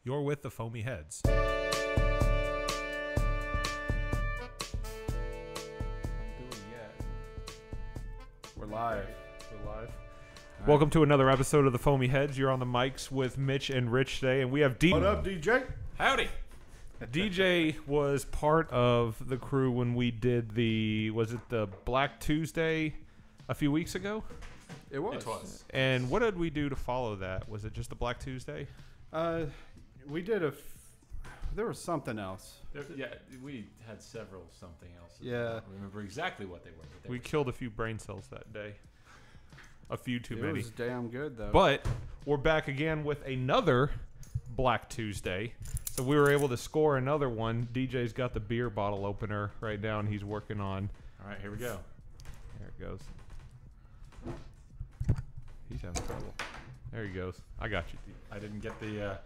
You're with the Foamy Heads. We're live. Welcome to another episode of the Foamy Heads. You're on the mics with Mitch and Rich today, and we have What up, DJ? Howdy. DJ was part of the crew when we did the Black Tuesday a few weeks ago? It was. It was. And what did we do to follow that? Was it just the Black Tuesday? We did there was something else. Yeah, we had several something else. Yeah. I don't remember exactly what they were. But We killed a few brain cells that day. A few too many. It was damn good, though. But we're back again with another Black Tuesday. So we were able to score another one. DJ's got the beer bottle opener right now, and he's working on. All right, here we go. There it goes. He's having trouble. There he goes. I got you. I didn't get the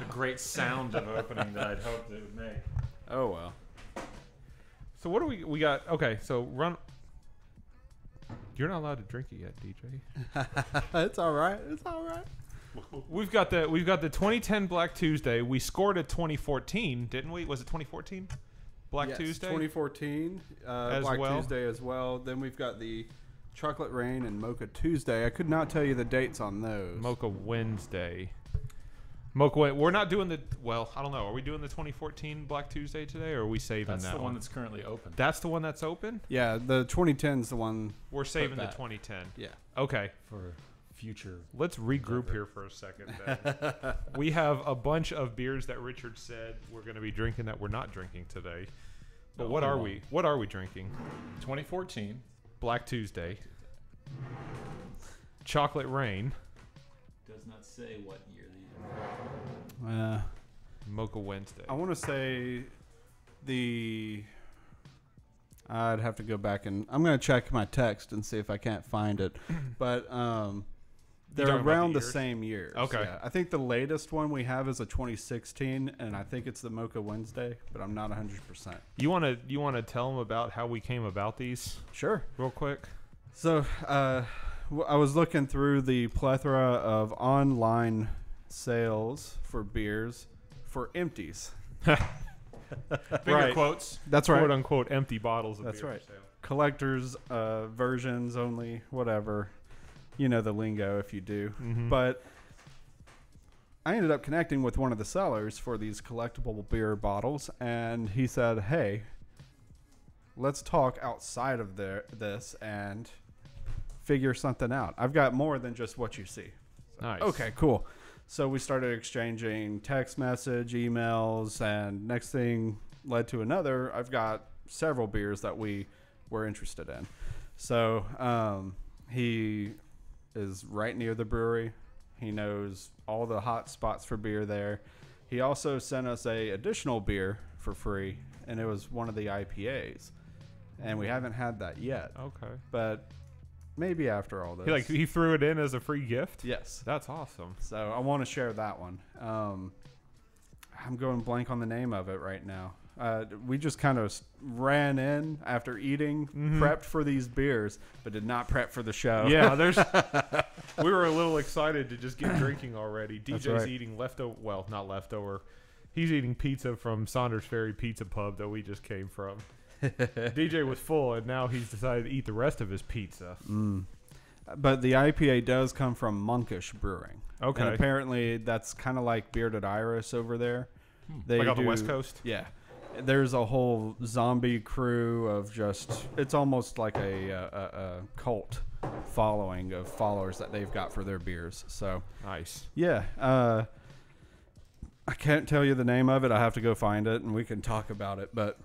great sound of opening that I'd hoped it would make. Oh, well. So what do we got? Okay, so run. You're not allowed to drink it yet, DJ. It's all right. It's all right. We've got the 2010 Black Tuesday. We scored a 2014, didn't we? Was it 2014? Black Yes, Tuesday. 2014 As Black well. Tuesday as well. Then we've got the Chocolate Rain and Mocha Tuesday. I could not tell you the dates on those. Mocha Wednesday. We're not doing the. Well, I don't know. Are we doing the 2014 Black Tuesday today, or are we saving That's that the one? one that's currently open. That's the one that's open. Yeah, the 2010 is the one. We're saving the back. 2010. Yeah. Okay. For future. Let's regroup here for a second. Then. We have a bunch of beers that Richard said we're going to be drinking that we're not drinking today. But No, what we are won't. we? What are we drinking? 2014. Black Tuesday. Chocolate Rain. Does not say what year these Mocha Wednesday. I want to say I'd have to go back and I'm going to check my text and see if I can't find it. But they're talking about around the the years? same years. Okay. Yeah. I think the latest one we have is a 2016, and I think it's the Mocha Wednesday, but I'm not 100%. You want to tell them about how we came about these Sure. real quick? So I was looking through the plethora of online sales for beers for empties. Finger Right. quotes. That's right. Quote unquote empty bottles of That's beer right. for sale. Collectors versions only, whatever. You know the lingo if you do. Mhm. But I ended up connecting with one of the sellers for these collectible beer bottles, and he said, hey, let's talk outside of this and figure something out. I've got more than just what you see. Nice. Okay, cool. So we started exchanging text message, emails, and next thing led to another. I've got several beers that we were interested in. So he is right near the brewery. He knows all the hot spots for beer there. He also sent us a additional beer for free, and it was one of the IPAs. And we haven't had that yet, Okay. but maybe after all this. He threw it in as a free gift. Yes. That's awesome. So I want to share that one. I'm going blank on the name of it right now. We just kind of ran in after eating, prepped for these beers, but did not prep for the show. Yeah, we were a little excited to just get drinking already. DJ's right. eating leftover. Well, not leftover. He's eating pizza from Saunders Ferry Pizza Pub that we just came from. DJ was full, and now he's decided to eat the rest of his pizza. But the IPA does come from Monkish Brewing. Okay. And apparently that's kind of like Bearded Iris over there. They Like on the do- West Coast? Yeah. There's a whole zombie crew of it's almost like a cult following of followers that they've got for their beers. So, Nice. yeah. I can't tell you the name of it. I have to go find it, and we can talk about it. But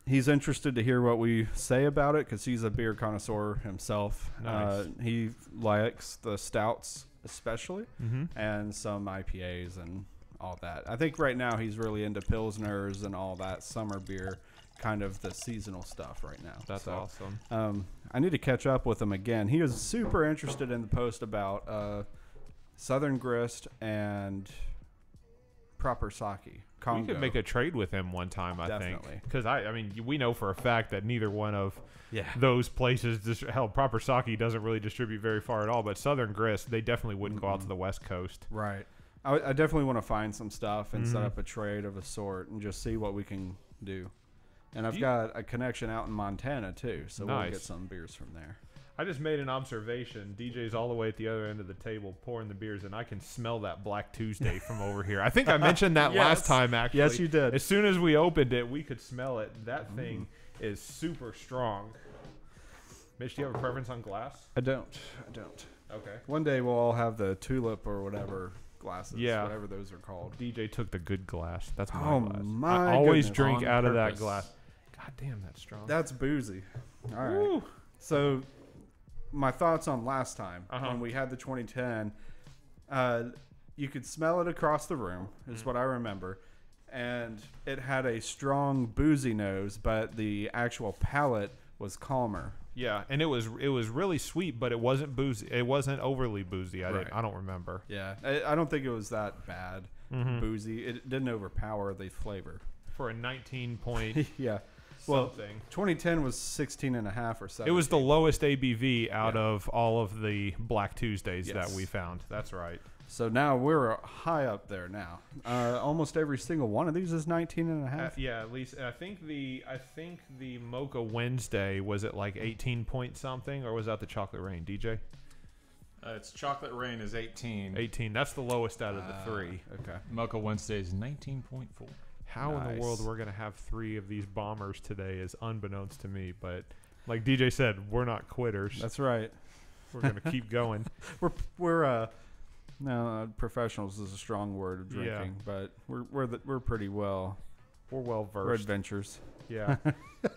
he's interested to hear what we say about it because he's a beer connoisseur himself. Nice. He likes the stouts especially, Mm-hmm. and some IPAs and all that. I think right now he's really into Pilsners and all that summer beer, kind of the seasonal stuff right now. That's So, awesome. I need to catch up with him again. He was super interested in the post about Southern Grist and proper sake. We could make a trade with him one time, I Definitely. think. Because, I mean, we know for a fact that neither one of Yeah. those places, hell, Proper Sake doesn't really distribute very far at all, but Southern Grist, they definitely wouldn't go out to the West Coast. Right. I definitely want to find some stuff and set up a trade of a sort and just see what we can do. And I've got a connection out in Montana too, so we'll get some beers from there. I just made an observation. DJ's all the way at the other end of the table pouring the beers, and I can smell that Black Tuesday from over here. I think I mentioned that last time, actually. Yes, you did. As soon as we opened it, we could smell it. That thing is super strong. Mitch, do you have a preference on glass? I don't. Okay. One day we'll all have the tulip or whatever glasses, whatever those are called. DJ took the good glass. That's my glass. My I always goodness. drink On out of that purpose. glass. God damn, that's strong. That's boozy. All right. Woo. So my thoughts on last time when we had the 2010, you could smell it across the room is what I remember. And it had a strong boozy nose, but the actual palate was calmer. Yeah, and it was really sweet, but it wasn't boozy. It wasn't overly boozy. I don't remember. Yeah, I don't think it was that bad boozy. It didn't overpower the flavor. For a 19 point Yeah. something. 2010 was 16.5 or 17. It was the lowest ABV out of all of the Black Tuesdays that we found. That's right. So now we're high up there now. Almost every single one of these is 19.5. Yeah, at least I think the Mocha Wednesday was at like 18 point something, or was that the Chocolate Rain, DJ? It's Chocolate Rain is 18. 18. That's the lowest out of the three. Okay. Mocha Wednesday is 19.4. How in the world we're gonna have three of these bombers today is unbeknownst to me, but like DJ said, we're not quitters. That's right. We're gonna keep going. We're no, professionals is a strong word of drinking, but we're pretty well. We're well We're versed. adventurers. Yeah.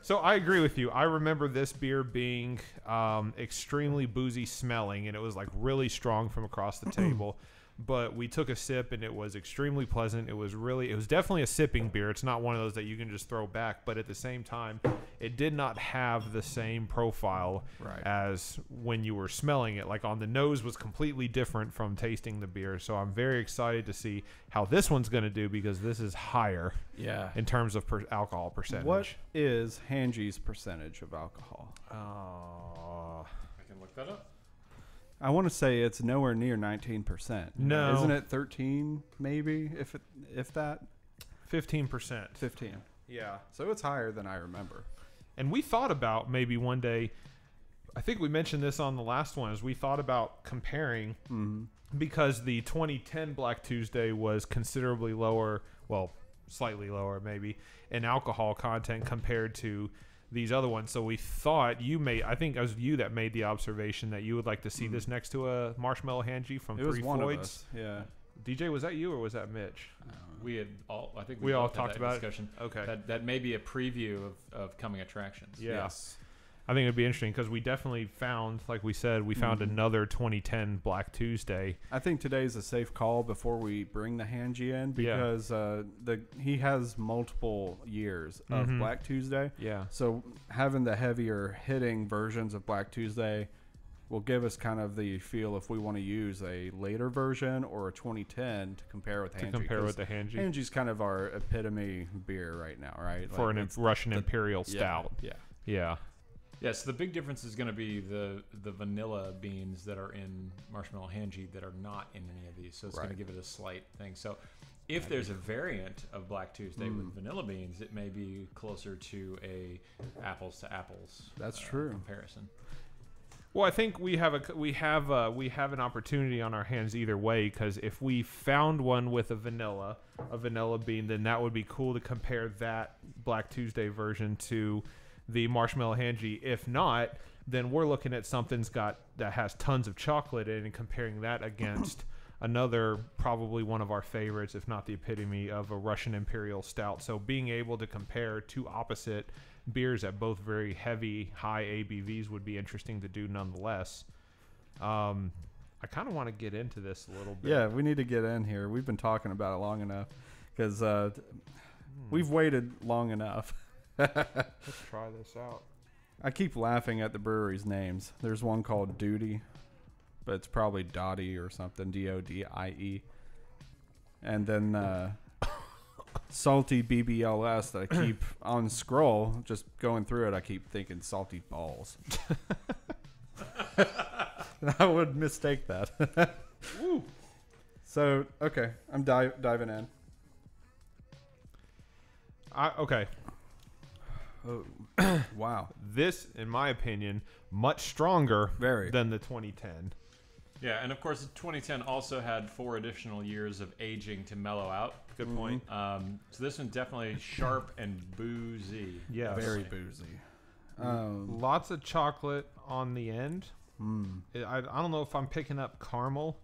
So I agree with you. I remember this beer being extremely boozy smelling, and it was like really strong from across the table. But we took a sip, and it was extremely pleasant. It was definitely a sipping beer. It's not one of those that you can just throw back. But at the same time, it did not have the same profile as when you were smelling it. Like on the nose was completely different from tasting the beer. So I'm very excited to see how this one's going to do, because this is higher in terms of alcohol percentage. What is Hanji's percentage of alcohol? I can look that up. I want to say it's nowhere near 19%. No. Isn't it 13 maybe, if that? 15%. 15. Yeah. So it's higher than I remember. And we thought about maybe one day, I think we mentioned this on the last one, is we thought about comparing because the 2010 Black Tuesday was considerably lower, well, slightly lower maybe, in alcohol content compared to these other ones. So we thought I think it was you that made the observation that you would like to see this next to a Marshmallow Hanji from It was Three one Floyds. of us. Yeah. DJ, was that you or was that Mitch? We had all. I think We all both had talked that about it? discussion. Okay. That may be a preview of coming attractions. Yeah. Yes. I think it'd be interesting because we definitely found, like we said, we found another 2010 Black Tuesday. I think today's a safe call before we bring the Hanji in, because he has multiple years of Black Tuesday. Yeah. So having the heavier hitting versions of Black Tuesday will give us kind of the feel if we want to use a later version or a 2010 to compare with Hanji. To compare with the Hanji. Hanji's kind of our epitome beer right now, right? For like an Russian Imperial Stout. Yeah. Yeah. Yeah, so the big difference is going to be the vanilla beans that are in Marshmallow Hanji that are not in any of these. So it's going to give it a slight thing. So if there's a variant of Black Tuesday with vanilla beans, it may be closer to a apples to apples. That's true. Comparison. Well, I think we have an opportunity on our hands either way, because if we found one with a vanilla bean, then that would be cool to compare that Black Tuesday version to the Marshmallow Hanji. If not, then we're looking at something that has tons of chocolate in, and comparing that against another, probably one of our favorites, if not the epitome of a Russian Imperial Stout. So being able to compare two opposite beers at both very heavy, high ABVs would be interesting to do nonetheless. I kind of want to get into this a little bit. Yeah, we need to get in here. We've been talking about it long enough because we've waited long enough. Let's try this out. I keep laughing at the brewery's names. There's one called Duty, but it's probably Dottie or something, Dodie. And then Salty BBLS that I keep on scroll, just going through it, I keep thinking Salty Balls. I would mistake that. Woo. So, okay, I'm diving in. Okay. Oh, wow. This, in my opinion, much stronger Very. than the 2010. Yeah, and of course, 2010 also had 4 additional years of aging to mellow out. Good point. So this one definitely sharp and boozy. Yes. Very boozy. Lots of chocolate on the end. I don't know if I'm picking up caramel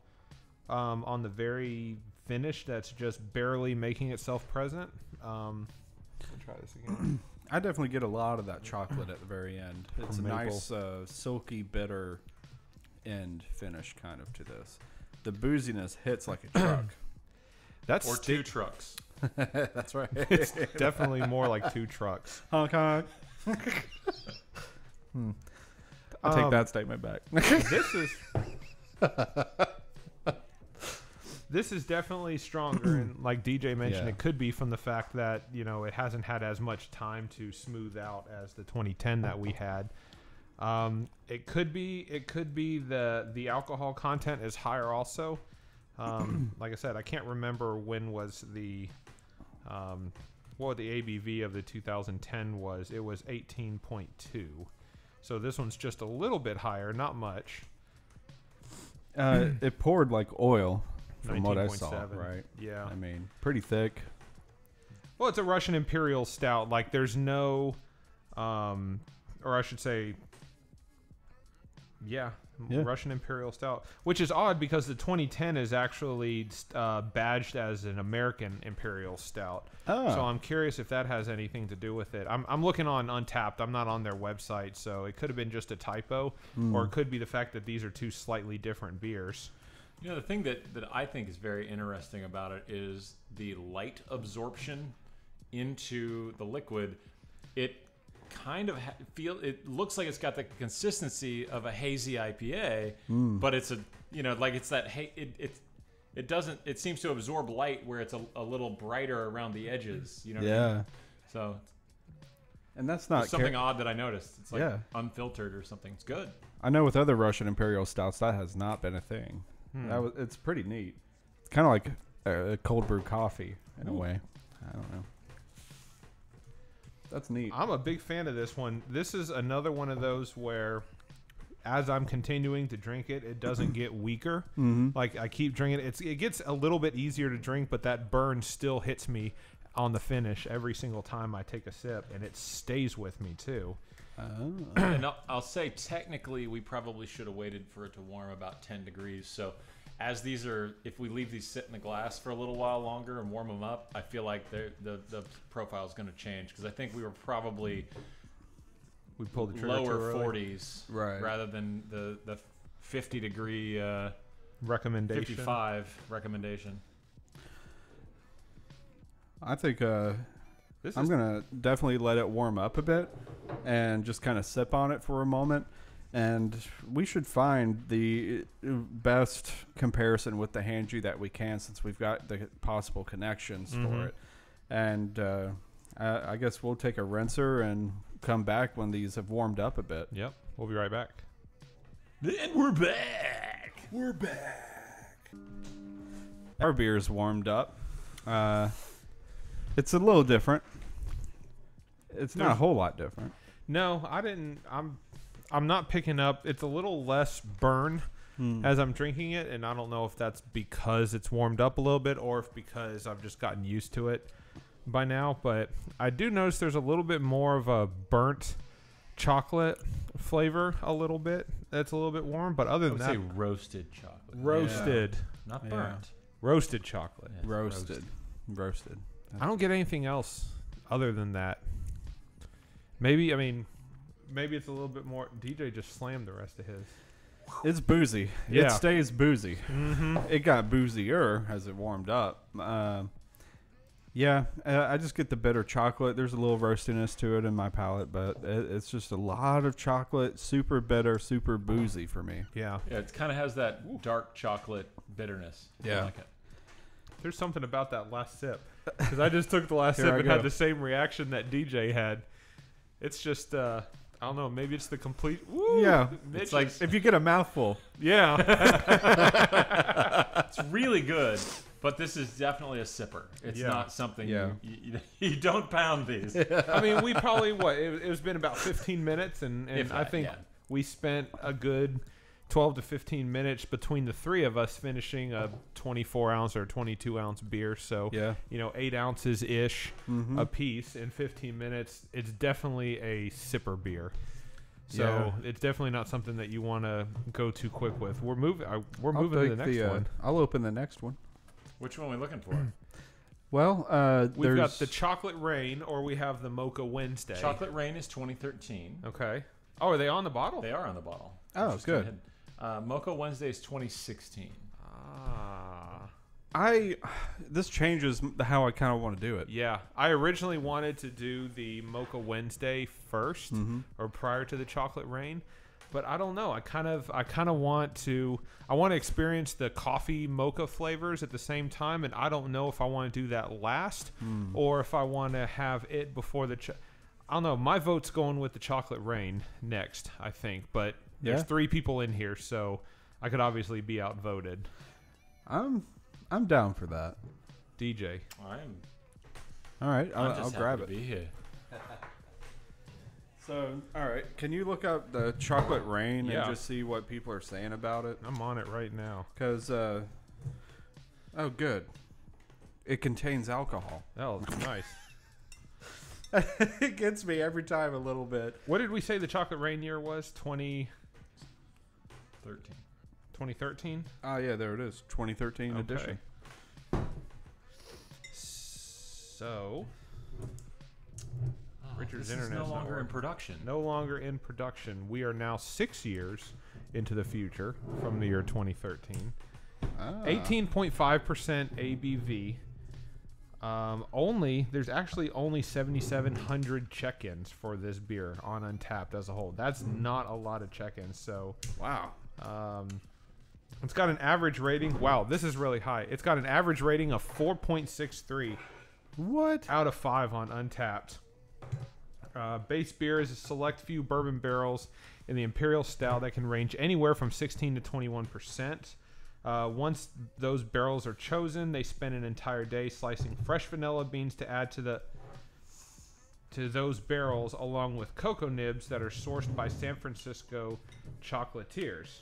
on the very finish that's just barely making itself present. I'll try this again. I definitely get a lot of that chocolate at the very end. It's a Maple. nice, silky, bitter end finish kind of to this. The booziness hits like a truck. That's Or 2 trucks. That's right. It's definitely more like 2 trucks. Honk honk. I'll take that statement back. This is definitely stronger, and like DJ mentioned, Yeah. it could be from the fact that it hasn't had as much time to smooth out as the 2010 that we had. It could be the alcohol content is higher also. Like I said, I can't remember when was the what the ABV of the 2010 was. It was 18.2. So this one's just a little bit higher, not much. It poured like oil from what I saw, 19.7. right? Yeah. I mean, pretty thick. Well, it's a Russian Imperial Stout. Like, there's no, or I should say, yeah, Russian Imperial Stout, which is odd because the 2010 is actually badged as an American Imperial Stout. Oh. So I'm curious if that has anything to do with it. I'm looking on Untapped. I'm not on their website, so it could have been just a typo, or it could be the fact that these are 2 slightly different beers. The thing that I think is very interesting about it is the light absorption into the liquid. It kind of it looks like it's got the consistency of a hazy IPA, but it's it's that it doesn't. It seems to absorb light where it's a little brighter around the edges. You know what I mean? So, and that's not it's something odd that I noticed. It's like unfiltered or something. It's good. I know with other Russian Imperial Stouts that has not been a thing. It's pretty neat. It's kind of like a cold brew coffee in a way. I don't know. That's neat. I'm a big fan of this one. This is another one of those where, as I'm continuing to drink it, it doesn't get weaker. Like, I keep drinking it. It gets a little bit easier to drink, but that burn still hits me on the finish every single time I take a sip, and it stays with me too. And I'll say technically we probably should have waited for it to warm about 10 degrees. So as these are, if we leave these sit in the glass for a little while longer and warm them up, I feel like the profile is going to change, because I think we were probably pulled the trigger lower too early. 40s Right. rather than the 50 degree Recommendation. 55 recommendation. I think I'm going to definitely let it warm up a bit and just kind of sip on it for a moment. And we should find the best comparison with the Hanji that we can, since we've got the possible connections for it. And I guess we'll take a rinser and come back when these have warmed up a bit. Yep. We'll be right back. And we're back. We're back. Our beer's warmed up. It's a little different. It's not a whole lot different. No, I didn't. I'm not picking up. It's a little less burn as I'm drinking it, and I don't know if that's because it's warmed up a little bit or if because I've just gotten used to it by now. But I do notice there's a little bit more of a burnt chocolate flavor, a little bit. That's a little bit warm, but other I than would that, say roasted chocolate. roasted, Not burnt. roasted chocolate. Yeah, it's Roasted. I don't get anything else other than that. Maybe it's a little bit more. DJ just slammed the rest of his. It's boozy. Yeah. It stays boozy. It got boozier as it warmed up. I just get the bitter chocolate. There's a little roastiness to it in my palate, but it's just a lot of chocolate, super bitter, super boozy for me. Yeah. Yeah, it kind of has that dark chocolate bitterness. Yeah. I like it. There's something about that last sip, because I just took the last Here sip I and go. had the same reaction that DJ had. It's just I don't know. Maybe it's the complete. Woo, Yeah, Mitch it's like is- if you get a mouthful. yeah. It's really good, but this is definitely a sipper. It's Yeah. not something Yeah. you don't pound these. I mean, we probably it's been about 15 minutes, and If I that, think yeah. we spent a good 12 to 15 minutes between the three of us finishing a 24 ounce or 22 ounce beer. So Yeah. 8 ounces ish Mm-hmm. a piece in 15 minutes. It's definitely a sipper beer. So it's definitely not something that you want to go too quick with. We're moving. We're moving to the next one. I'll open the next one. Which one are we looking for? Well, We've got there's the Chocolate Rain, or we have the Mocha Wednesday. Chocolate Rain is 2013. Okay. Oh, are they on the bottle? They are on the bottle. Oh, Just good. go ahead. Mocha Wednesday is 2016. this changes how I kind of want to do it. Yeah, I originally wanted to do the Mocha Wednesday 1st Mm-hmm. or prior to the Chocolate Rain, but I don't know. I kind of want to experience the coffee mocha flavors at the same time, and I don't know if I want to do that last or if I want to have it before the. I don't know. My vote's going with the Chocolate Rain next, I think, but there's Yeah. 3 people in here, so I could obviously be outvoted. I'm down for that. DJ. All right, I'm I'll just grab happy it. to be here. So, all right, can you look up the Chocolate Rain Yeah. and just see what people are saying about it? I'm on it right now. Because, oh, good. It contains alcohol. Oh, nice. It gets me every time a little bit. What did we say the Chocolate Rain year was? 2013? Oh, yeah, there it is. 2013 Okay. edition. So, Richard's This is internet's no not longer in working. production. No longer in production. We are now 6 years into the future from the year 2013. Ah. 18.5% ABV. There's actually only 7,700 check-ins for this beer on Untapped as a whole. That's not a lot of check-ins. So, Wow. it's got an average rating. Wow, this is really high. It's got an average rating of 4.63 What? out of 5 on Untapped. Base beer is a select few bourbon barrels in the Imperial style that can range anywhere from 16 to 21%. Once those barrels are chosen, they spend an entire day slicing fresh vanilla beans to add to those barrels, along with cocoa nibs that are sourced by San Francisco chocolatiers.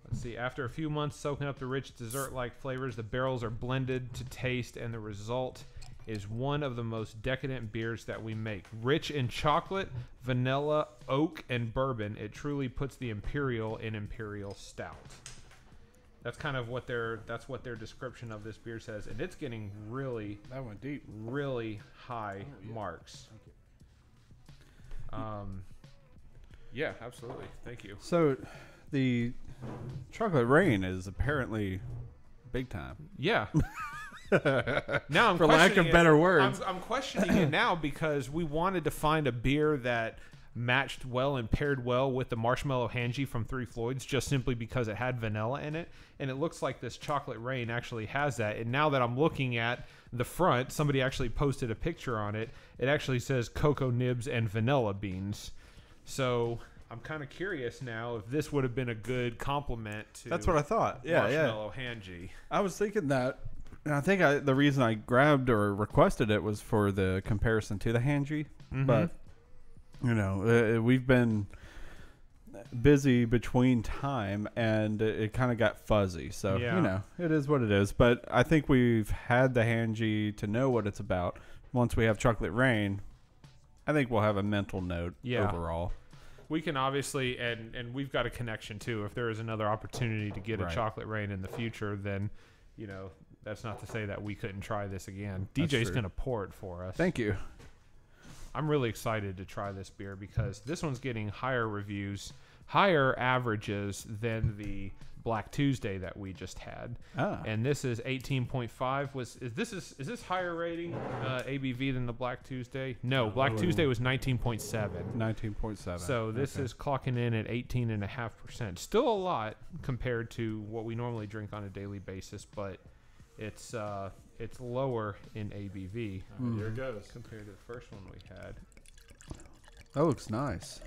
Let's see. After a few months soaking up the rich dessert-like flavors, the barrels are blended to taste, and the result is one of the most decadent beers that we make. Rich in chocolate, vanilla, oak, and bourbon, it truly puts the Imperial in Imperial Stout. That's kind of what their description of this beer says, and it's getting really, That went deep. really high marks. Yeah, absolutely. Thank you. So, the Chocolate Rain is apparently big time. Yeah. Now I'm For lack of questioning it. better words. I'm questioning it now because we wanted to find a beer that matched well and paired well with the Marshmallow Hanji from Three Floyds, just simply because it had vanilla in it, and it looks like this Chocolate Rain actually has that. And now that I'm looking at the front, somebody actually posted a picture on it. It actually says cocoa nibs and vanilla beans. So I'm kind of curious now if this would have been a good complement to That's what I thought. Yeah, Marshmallow Hanji. I was thinking that, and I think the reason I grabbed or requested it was for the comparison to the Hanji. Mhm. But, we've been busy between time, and it kind of got fuzzy. So, Yeah. it is what it is. But I think we've had the Hanji to know what it's about. Once we have Chocolate Rain, I think we'll have a mental note overall. We can obviously, and we've got a connection too. If there is another opportunity to get Right. a Chocolate Rain in the future, then, that's not to say that we couldn't try this again. That's DJ's true. going to pour it for us. Thank you. I'm really excited to try this beer because this one's getting higher reviews, higher averages than the Black Tuesday that we just had. And this is 18.5. Is this higher rating ABV than the Black Tuesday? No, Black Tuesday was 19.7. 19.7. So this is clocking in at 18.5%. Still a lot compared to what we normally drink on a daily basis, but it's lower in ABV Here it goes. compared to the first one we had. That looks nice.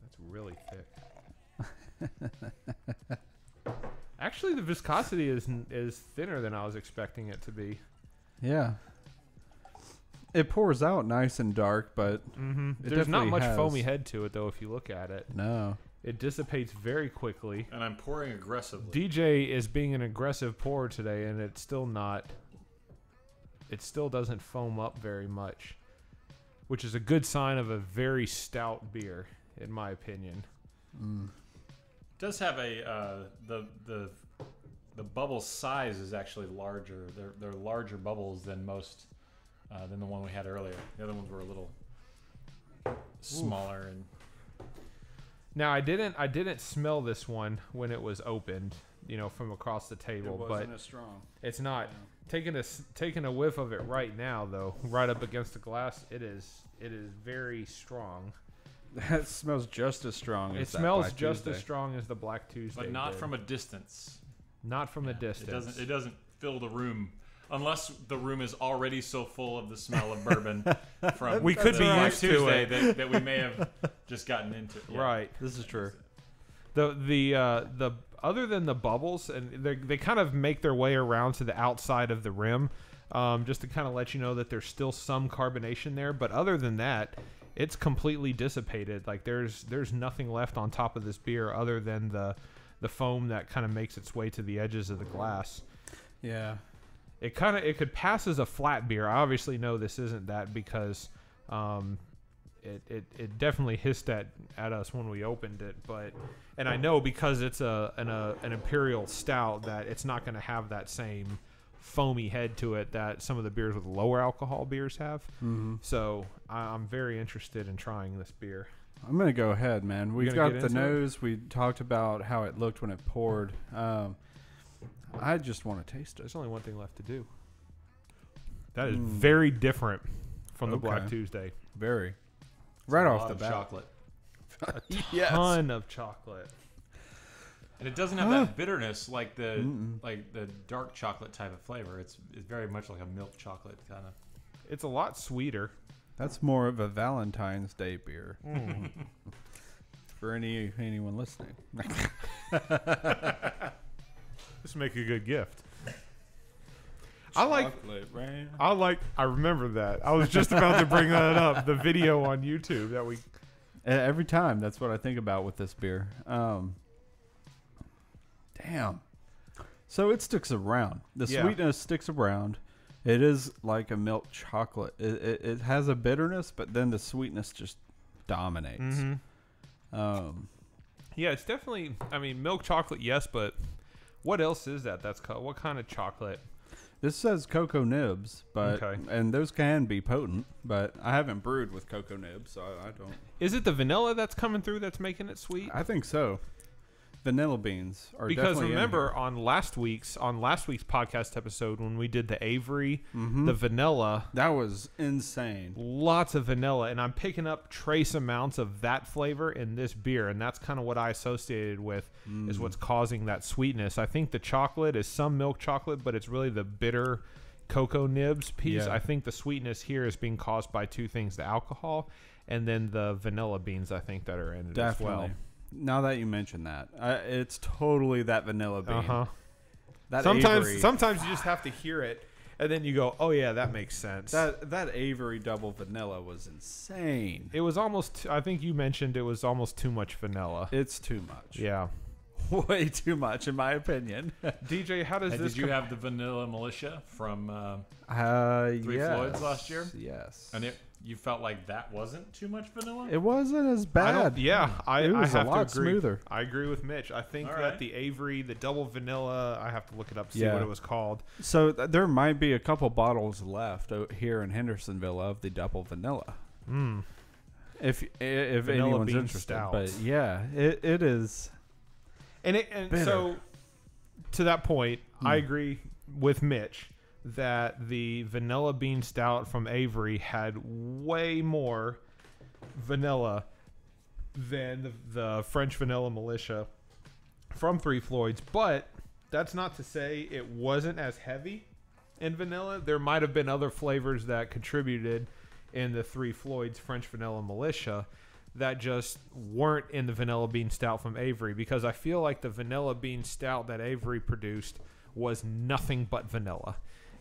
That's really thick. Actually, the viscosity is thinner than I was expecting it to be. Yeah. It pours out nice and dark, but there's not much foamy head to it, though, if you look at it. No. It dissipates very quickly. And I'm pouring aggressively. DJ is being an aggressive pourer today, and it's still not. It still doesn't foam up very much, which is a good sign of a very stout beer, in my opinion. It does have a the bubble size is actually larger. They're larger bubbles than most than the one we had earlier. The other ones were a little smaller. And now I didn't smell this one when it was opened, from across the table. It wasn't as strong. It's not. Taking a whiff of it right now, though, right up against the glass, it is very strong. That smells just as strong. It smells just as strong as the Black Tuesday, but not did. from a distance. Not from a distance. It doesn't fill the room. Unless the room is already so full of the smell of bourbon from we could be Black used to Tuesday it. that we may have just gotten into. Yeah. Right. This is true. The other than the bubbles, and they kind of make their way around to the outside of the rim, just to kind of let you know that there's still some carbonation there. But other than that, it's completely dissipated. Like there's nothing left on top of this beer other than the foam that kind of makes its way to the edges of the glass. Yeah. It could pass as a flat beer. I obviously know this isn't that because it definitely hissed at us when we opened it, and I know because it's an imperial stout that it's not going to have that same foamy head to it that some of the beers with lower alcohol beers have. So I'm very interested in trying this beer. I'm gonna go ahead, man. We've got the into nose. We talked about how it looked when it poured. I just want to taste it. There's only one thing left to do. That is very different from the Black Tuesday. Very. Right off the bat. Chocolate. Ton of chocolate. And it doesn't have that bitterness like the dark chocolate type of flavor. It's very much like a milk chocolate kind of. It's a lot sweeter. That's more of a Valentine's Day beer. For anyone listening. This make a good gift. I remember that. I was just about to bring that up. The video on YouTube that we. Every time, that's what I think about with this beer. Damn. So it sticks around. The sweetness sticks around. It is like a milk chocolate. It has a bitterness, but then the sweetness just dominates. Yeah, it's definitely. I mean, milk chocolate, yes, but what else is that? That's called what kind of chocolate? This says cocoa nibs, but Okay. and those can be potent, but I haven't brewed with cocoa nibs, so I don't. Is it the vanilla that's coming through that's making it sweet? I think so. Vanilla beans are Because definitely remember on last week's podcast episode when we did the Avery, the vanilla, that was insane. lots of vanilla, and I'm picking up trace amounts of that flavor in this beer, and that's kind of what I associated with is what's causing that sweetness. I think the chocolate is some milk chocolate, but it's really the bitter cocoa nibs piece. Yeah. I think the sweetness here is being caused by two things: the alcohol and then the vanilla beans. I think that are in it as well. Now that you mention that, it's totally that vanilla bean. That Sometimes you just have to hear it, and then you go, "Oh yeah, that makes sense." That Avery double vanilla was insane. It was almost. I think you mentioned it was almost too much vanilla. It's too much. Yeah, way too much in my opinion. DJ, how does this? Did you have the Vanilla Militia from Three yes. Floyds last year? Yes. And you felt like that wasn't too much vanilla? It wasn't as bad. I was have a lot to agree. smoother. I agree with Mitch. I think All that right. the Avery, the double vanilla, I have to look it up to see what it was called. So there might be a couple bottles left here in Hendersonville of the double vanilla. If Vanilla anyone's bean interested, stout. but yeah, it is. And bitter. so, to that point, I agree with Mitch that the vanilla bean stout from Avery had way more vanilla than the French Vanilla Militia from Three Floyds. But that's not to say it wasn't as heavy in vanilla. There might have been other flavors that contributed in the Three Floyds French Vanilla Militia that just weren't in the Vanilla Bean Stout from Avery, because I feel like the Vanilla Bean Stout that Avery produced was nothing but vanilla.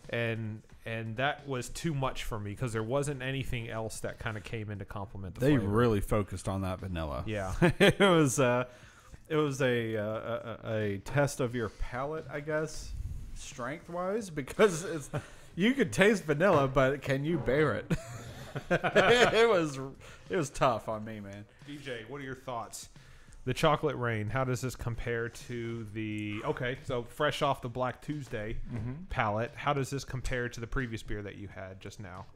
And that was too much for me because there wasn't anything else that kind of came in to complement the flavor. They really focused on that vanilla. Yeah. It was a test of your palate, I guess, strength-wise, because you could taste vanilla, but can you bear it? it was tough on me, man. DJ, what are your thoughts? The Chocolate Rain, how does this compare to the... Okay, so fresh off the Black Tuesday palate, how does this compare to the previous beer that you had just now?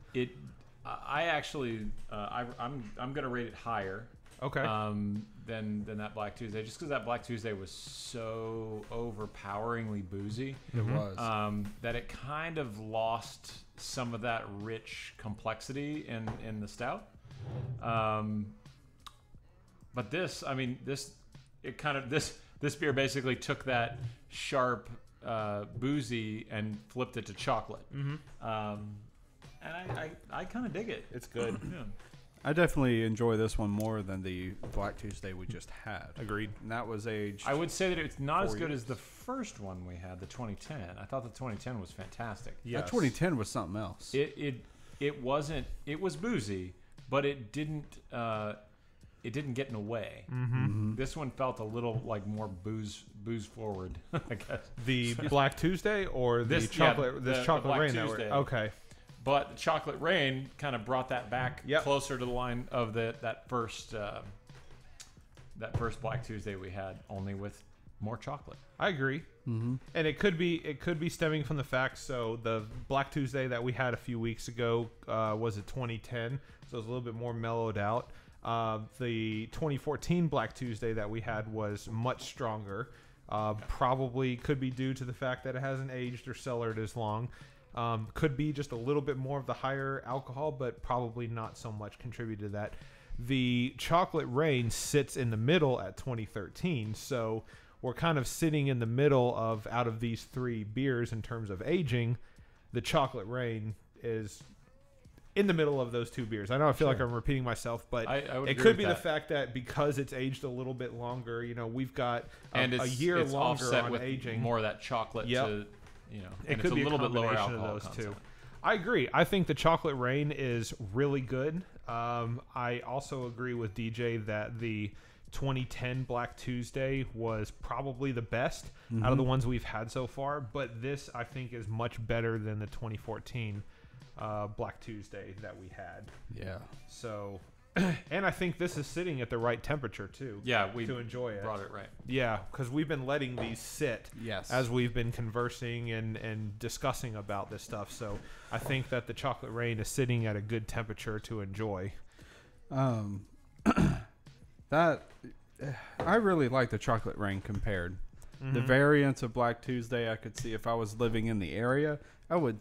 I actually, I'm going to rate it higher. Okay. Than that Black Tuesday, just because that Black Tuesday was so overpoweringly boozy. It was. That it kind of lost some of that rich complexity in the stout. But this beer basically took that sharp boozy and flipped it to chocolate. And I kind of dig it. It's good. Yeah. I definitely enjoy this one more than the Black Tuesday we just had. Agreed. And that was aged. I would say that it's not as good years. as the first one we had, the 2010. I thought the 2010 was fantastic. Yes. That 2010 was something else. It wasn't. It was boozy, but it didn't get in the way. This one felt a little like more booze forward, I guess. The Black Tuesday or the chocolate the chocolate Black rain Tuesday. okay. But the Chocolate Rain kind of brought that back closer to the line of that first Black Tuesday we had, only with more chocolate. I agree. And it could be stemming from the fact, so the Black Tuesday that we had a few weeks ago was a 2010, so it was a little bit more mellowed out. The 2014 Black Tuesday that we had was much stronger. Probably could be due to the fact that it hasn't aged or cellared as long. Could be just a little bit more of the higher alcohol, but probably not so much contributed to that. The Chocolate Rain sits in the middle at 2013, so we're kind of sitting in the middle of, out of these three beers in terms of aging, the Chocolate Rain is in the middle of those two beers. I know I feel like I'm repeating myself, but I would it agree could with be the that. fact that because it's aged a little bit longer, we've got And a year it's longer offset on with aging. more of that chocolate to, It and could it's be a little bit lower combination alcohol of those content. two. I agree. I think the Chocolate Rain is really good. I also agree with DJ that the 2010 Black Tuesday was probably the best out of the ones we've had so far, but this I think is much better than the 2014 Black Tuesday that we had. Yeah. So, and I think this is sitting at the right temperature too. Yeah, we to enjoy it. brought it right. Yeah, because we've been letting these sit Yes. as we've been conversing and discussing about this stuff. So I think that the Chocolate Rain is sitting at a good temperature to enjoy. That I really like the Chocolate Rain compared. The variants of Black Tuesday, I could see if I was living in the area, I would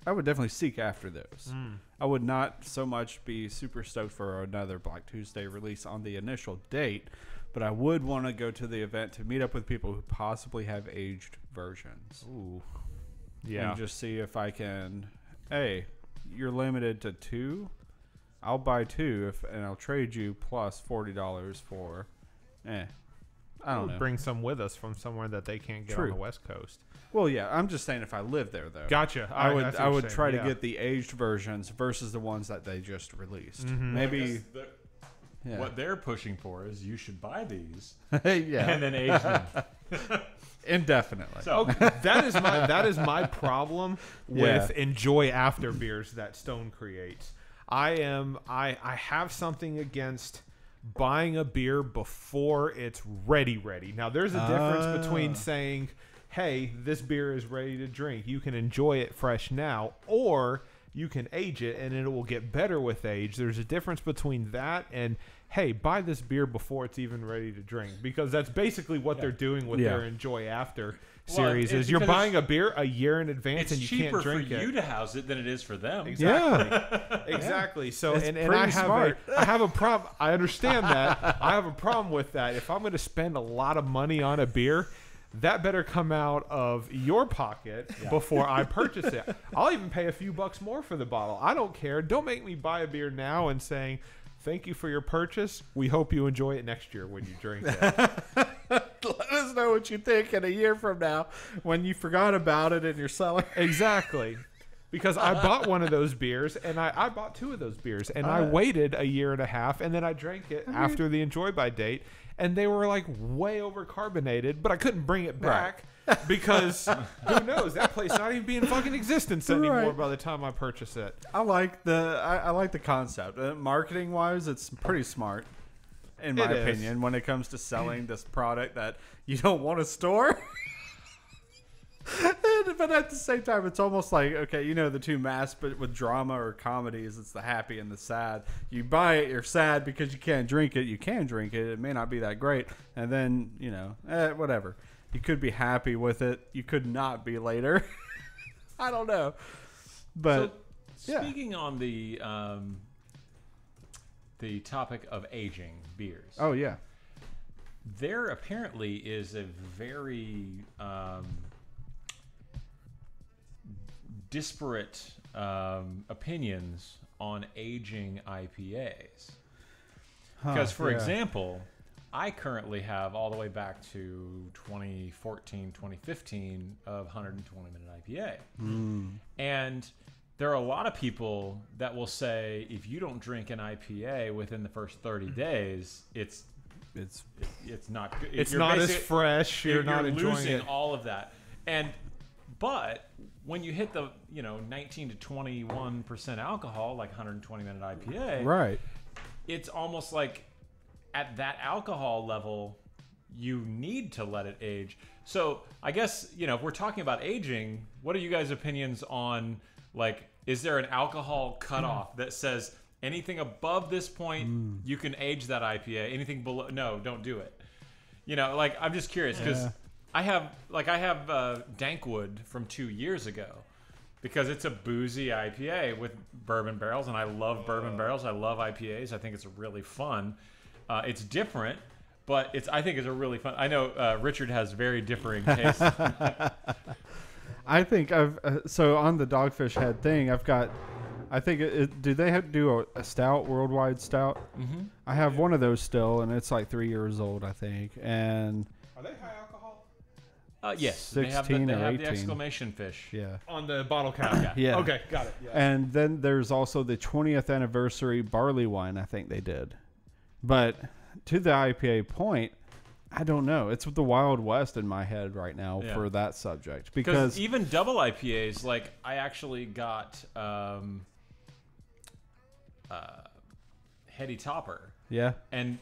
definitely seek after those. I would not so much be super stoked for another Black Tuesday release on the initial date, but I would want to go to the event to meet up with people who possibly have aged versions. Ooh. Yeah. And just see if I can, hey, you're limited to 2? I'll buy 2 and I'll trade you plus $40 for, I don't know. Bring some with us from somewhere that they can't get on the West Coast. Well, yeah, I'm just saying if I live there, though. Gotcha. I see what would you're try to saying. get the aged versions versus the ones that they just released. Maybe. Yeah. What they're pushing for is you should buy these Yeah. and then age them. Indefinitely. So that is my problem with Yeah. enjoy after beers that Stone creates. I have something against buying a beer before it's ready. Now there's a difference between saying, hey, this beer is ready to drink. You can enjoy it fresh now, or you can age it and it will get better with age. There's a difference between that and, hey, buy this beer before it's even ready to drink, because that's basically what they're doing with their Enjoy After series. it's Is you're because buying a beer a year in advance it's and you cheaper can't drink for it. you to house it than it is for them. Exactly. Exactly. So It's and pretty I have smart. I have a problem. I understand that. I have a problem with that. If I'm going to spend a lot of money on a beer, that better come out of your pocket before I purchase it. I'll even pay a few bucks more for the bottle. I don't care. Don't make me buy a beer now and saying, thank you for your purchase. We hope you enjoy it next year when you drink it. Let us know what you think in a year from now when you forgot about it in your cellar. Exactly. Because I bought one of those beers, and I bought 2 of those beers, and I waited a year and a half, and then I drank it after the enjoy by date, and they were like way over carbonated, but I couldn't bring it back because who knows, that place not even be in fucking existence anymore by the time I purchase it. I like the concept. Marketing wise, it's pretty smart, in my opinion, when it comes to selling this product that you don't want to store. But at the same time, it's almost like, okay, you know, the two masks, but with drama or comedies, it's the happy and the sad. You buy it, you're sad because you can't drink it. You can drink it. It may not be that great. And then, you know, whatever. You could be happy with it. You could not be later. I don't know. But so, speaking on the topic of aging beers. Oh, yeah. There apparently is a very disparate opinions on aging IPAs. Because, for example, I currently have all the way back to 2014, 2015 of 120-minute IPA. And there are a lot of people that will say if you don't drink an IPA within the first 30 days, it's not good. It's not as fresh. You're not enjoying losing it. all of that. But when you hit the 19 to 21% alcohol, like 120-minute IPA, right? It's almost like at that alcohol level, you need to let it age. So I guess if we're talking about aging, what are you guys' opinions on, like, is there an alcohol cutoff that says anything above this point you can age that IPA? Anything below, no, don't do it. Like, I'm just curious because I have Dankwood from 2 years ago because it's a boozy IPA with bourbon barrels, and I love bourbon barrels. I love IPAs. I think it's really fun. It's different, but I think it's a really fun. I know Richard has very differing tastes. I think so on the Dogfish Head thing, I've got. I think do they have to do a stout, worldwide stout? Mm-hmm. I have one of those still, and it's like 3 years old, I think. And are they high alcohol? Yes, 16 they or have 18. the exclamation fish. Yeah, on the bottle cap. Yeah. Okay, got it. Yeah. And then there's also the 20th anniversary barley wine. I think they did, but to the IPA point, I don't know. It's the Wild West in my head right now for that subject because even double IPAs, like I actually got Heady Topper. Yeah. And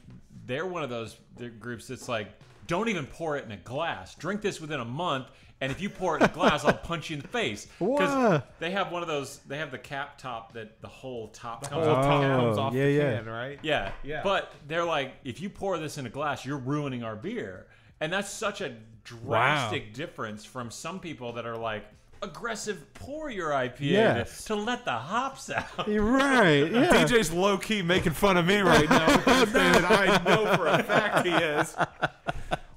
they're one of those groups that's like, don't even pour it in a glass. Drink this within a month, and if you pour it in a glass, I'll punch you in the face. Because they have one of those, they have the cap top that the whole top comes off the can, right? Yeah. But they're like, if you pour this in a glass, you're ruining our beer. And that's such a drastic difference from some people that are like, aggressive pour your IPA to let the hops out. You're right. Yeah. DJ's low key making fun of me right now because I know for a fact he is.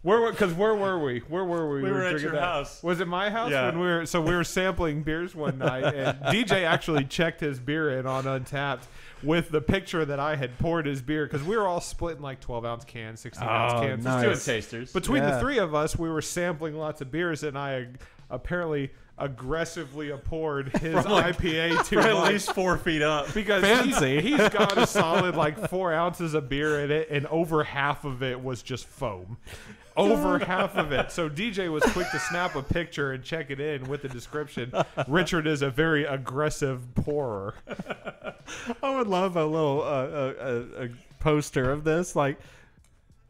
Where were we? We were at your house. Was it my house? Yeah. When we were sampling beers one night, and DJ actually checked his beer in on Untapped with the picture that I had poured his beer because we were all splitting like 12-ounce cans, 16-ounce cans. Nice. Doing tasters. Between the three of us, we were sampling lots of beers, and I apparently aggressively poured his IPA to at least 4 feet up because he's got a solid like 4 ounces of beer in it, and over half of it was just foam. Over half of it. So DJ was quick to snap a picture and check it in with the description. Richard is a very aggressive pourer. I would love a little a poster of this, like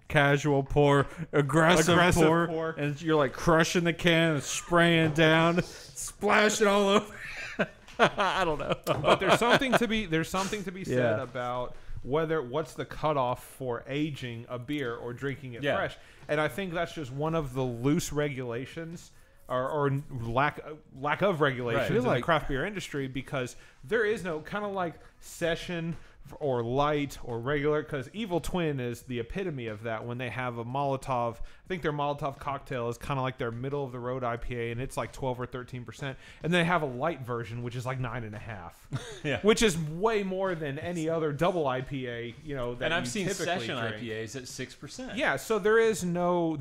casual pour, aggressive pour, and you're like crushing the can and spraying down, splashing all over. I don't know, but there's something to be said about what's the cutoff for aging a beer or drinking it fresh. And I think that's just one of the loose regulations or lack of regulations in the craft beer industry, because there is no kind of like session or light or regular, because Evil Twin is the epitome of that. When they have a Molotov, I think their Molotov cocktail is kind of like their middle of the road IPA, and it's like 12 or 13%, and they have a light version which is like 9.5, Yeah. which is way more than any other double IPA, you know. That And I've you seen typically session drink. IPAs at 6%. Yeah, so there is no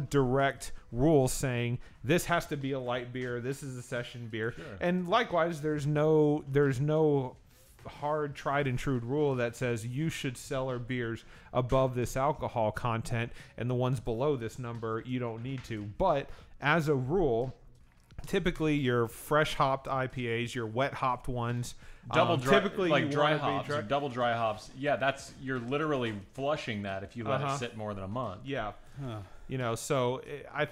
direct rule saying this has to be a light beer, this is a session beer. Sure. And likewise, there's no hard tried and true rule that says you should sell our beers above this alcohol content and the ones below this number you don't need to. But as a rule, typically your fresh hopped IPAs, your wet hopped ones, Double dry, typically like you dry wanna be hops or double dry hops. Yeah, you're literally flushing that if you let it sit more than a month. Yeah. You know, so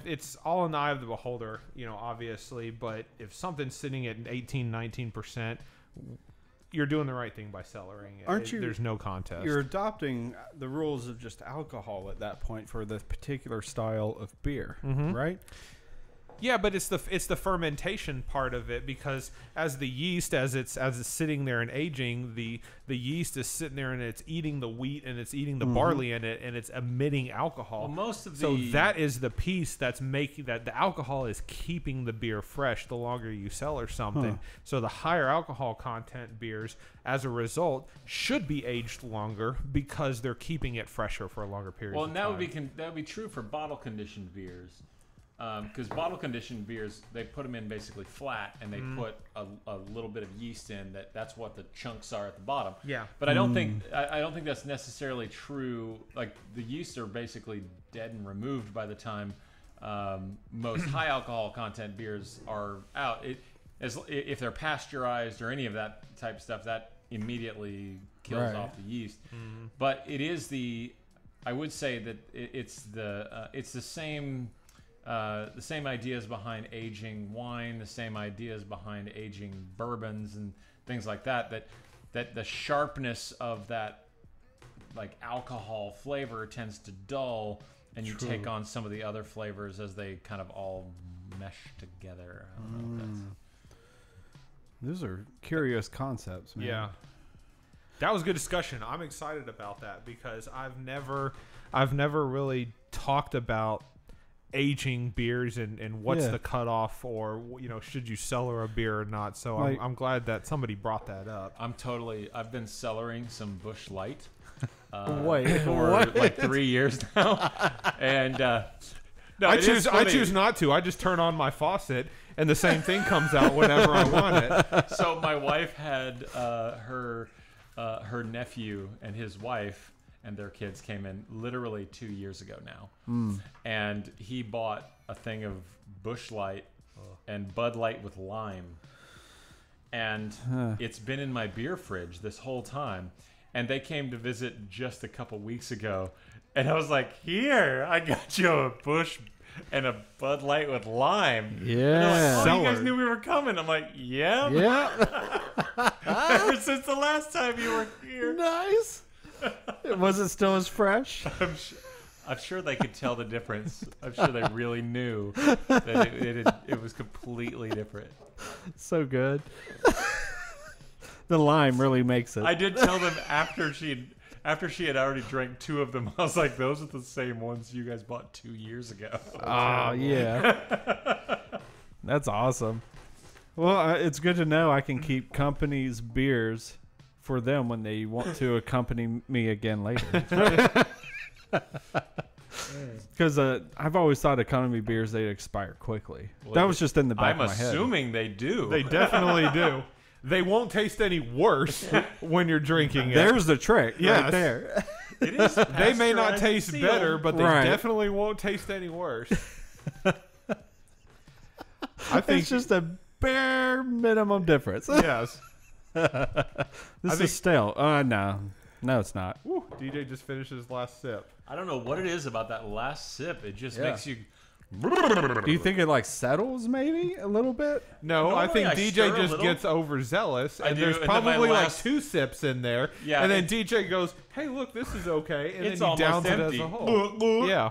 it's all in the eye of the beholder, you know, obviously. But if something's sitting at 18, 19%, you're doing the right thing by cellaring it. Aren't you? There's no contest. You're adopting the rules of just alcohol at that point for the particular style of beer, right? Yeah, but it's the fermentation part of it, because as the yeast, as it's sitting there and aging, the yeast is sitting there and it's eating the wheat and it's eating the barley in it, and it's emitting alcohol. Well, So that is the piece that's making that the alcohol is keeping the beer fresh the longer you sell or something. So the higher alcohol content beers, as a result, should be aged longer because they're keeping it fresher for a longer period of time. Well, that would be true for bottle conditioned beers. Because bottle conditioned beers, they put them in basically flat, and they put a little bit of yeast in. That's what the chunks are at the bottom. Yeah. But I don't think that's necessarily true. Like, the yeast are basically dead and removed by the time most high alcohol content beers are out. If they're pasteurized or any of that type of stuff, that immediately kills off the yeast. But it is I would say that it's the same. The same ideas behind aging wine, the same ideas behind aging bourbons and things like that. That the sharpness of that, like, alcohol flavor tends to dull, and you take on some of the other flavors as they kind of all mesh together. I don't know if that's... Those are curious concepts, man. Yeah. That was a good discussion. I'm excited about that because I've never really talked about aging beers and what's the cutoff, or, you know, should you cellar a beer or not. So Like, I'm glad that somebody brought that up. I've been cellaring some Busch Light Wait, for like 3 years now, and no, I choose not to. I just turn on my faucet and the same thing comes out whenever I want it. So my wife had her nephew and his wife and their kids came in literally 2 years ago now. And he bought a thing of Busch Light and Bud Light with lime. And it's been in my beer fridge this whole time. And they came to visit just a couple weeks ago. And I was like, here, I got you a Busch and a Bud Light with lime. Yeah. Like, oh, you guys knew we were coming. I'm like, yeah. Yeah. Ever since the last time you were here. Nice. Was it still as fresh? I'm sure they could tell the difference. I'm sure they really knew that it was completely different. So good. The lime really makes it. I did tell them after she had already drank 2 of them, I was like, those are the same ones you guys bought 2 years ago. Oh, yeah. That's awesome. Well, it's good to know I can keep companies' beers for them when they want to accompany me again later. Because I've always thought economy beers, they expire quickly. Well, that was just in the back I'm of my head. assuming they do. They definitely do. They won't taste any worse when you're drinking it. There's the trick right Yes. there. It is They may not pasteurized taste sealed. better, but they Right. definitely won't taste any worse. I think It's just a bare minimum difference. yes. This is stale. No, it's not. Woo, DJ just finished his last sip. I don't know what it is about that last sip. It just Yeah. makes you... Do you think it like settles maybe a little bit? No, I Normally think I DJ stir a just little. gets overzealous, I and do, there's and then my probably last- like 2 sips in there. Yeah, and then it- DJ goes, "Hey, look, this is okay," and It's then he downs almost it as empty. a whole. Yeah,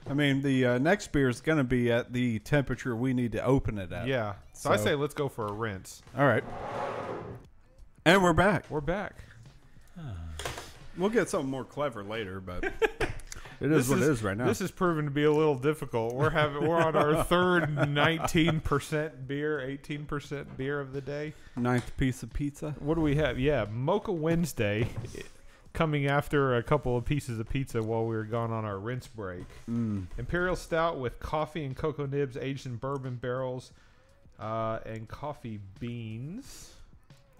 I mean, the next beer is going to be at the temperature we need to open it at. yeah. So I So- say let's go for a rinse. All right. And we're back. We're back. We'll get something more clever later, but it is what it is right now. This is proven to be a little difficult. We're on our third 19% beer, 18% beer of the day. 9th piece of pizza. What do we have? Yeah, Mocha Wednesday, coming after a couple of pieces of pizza while we were gone on our rinse break. Imperial Stout with coffee and cocoa nibs aged in bourbon barrels, and coffee beans.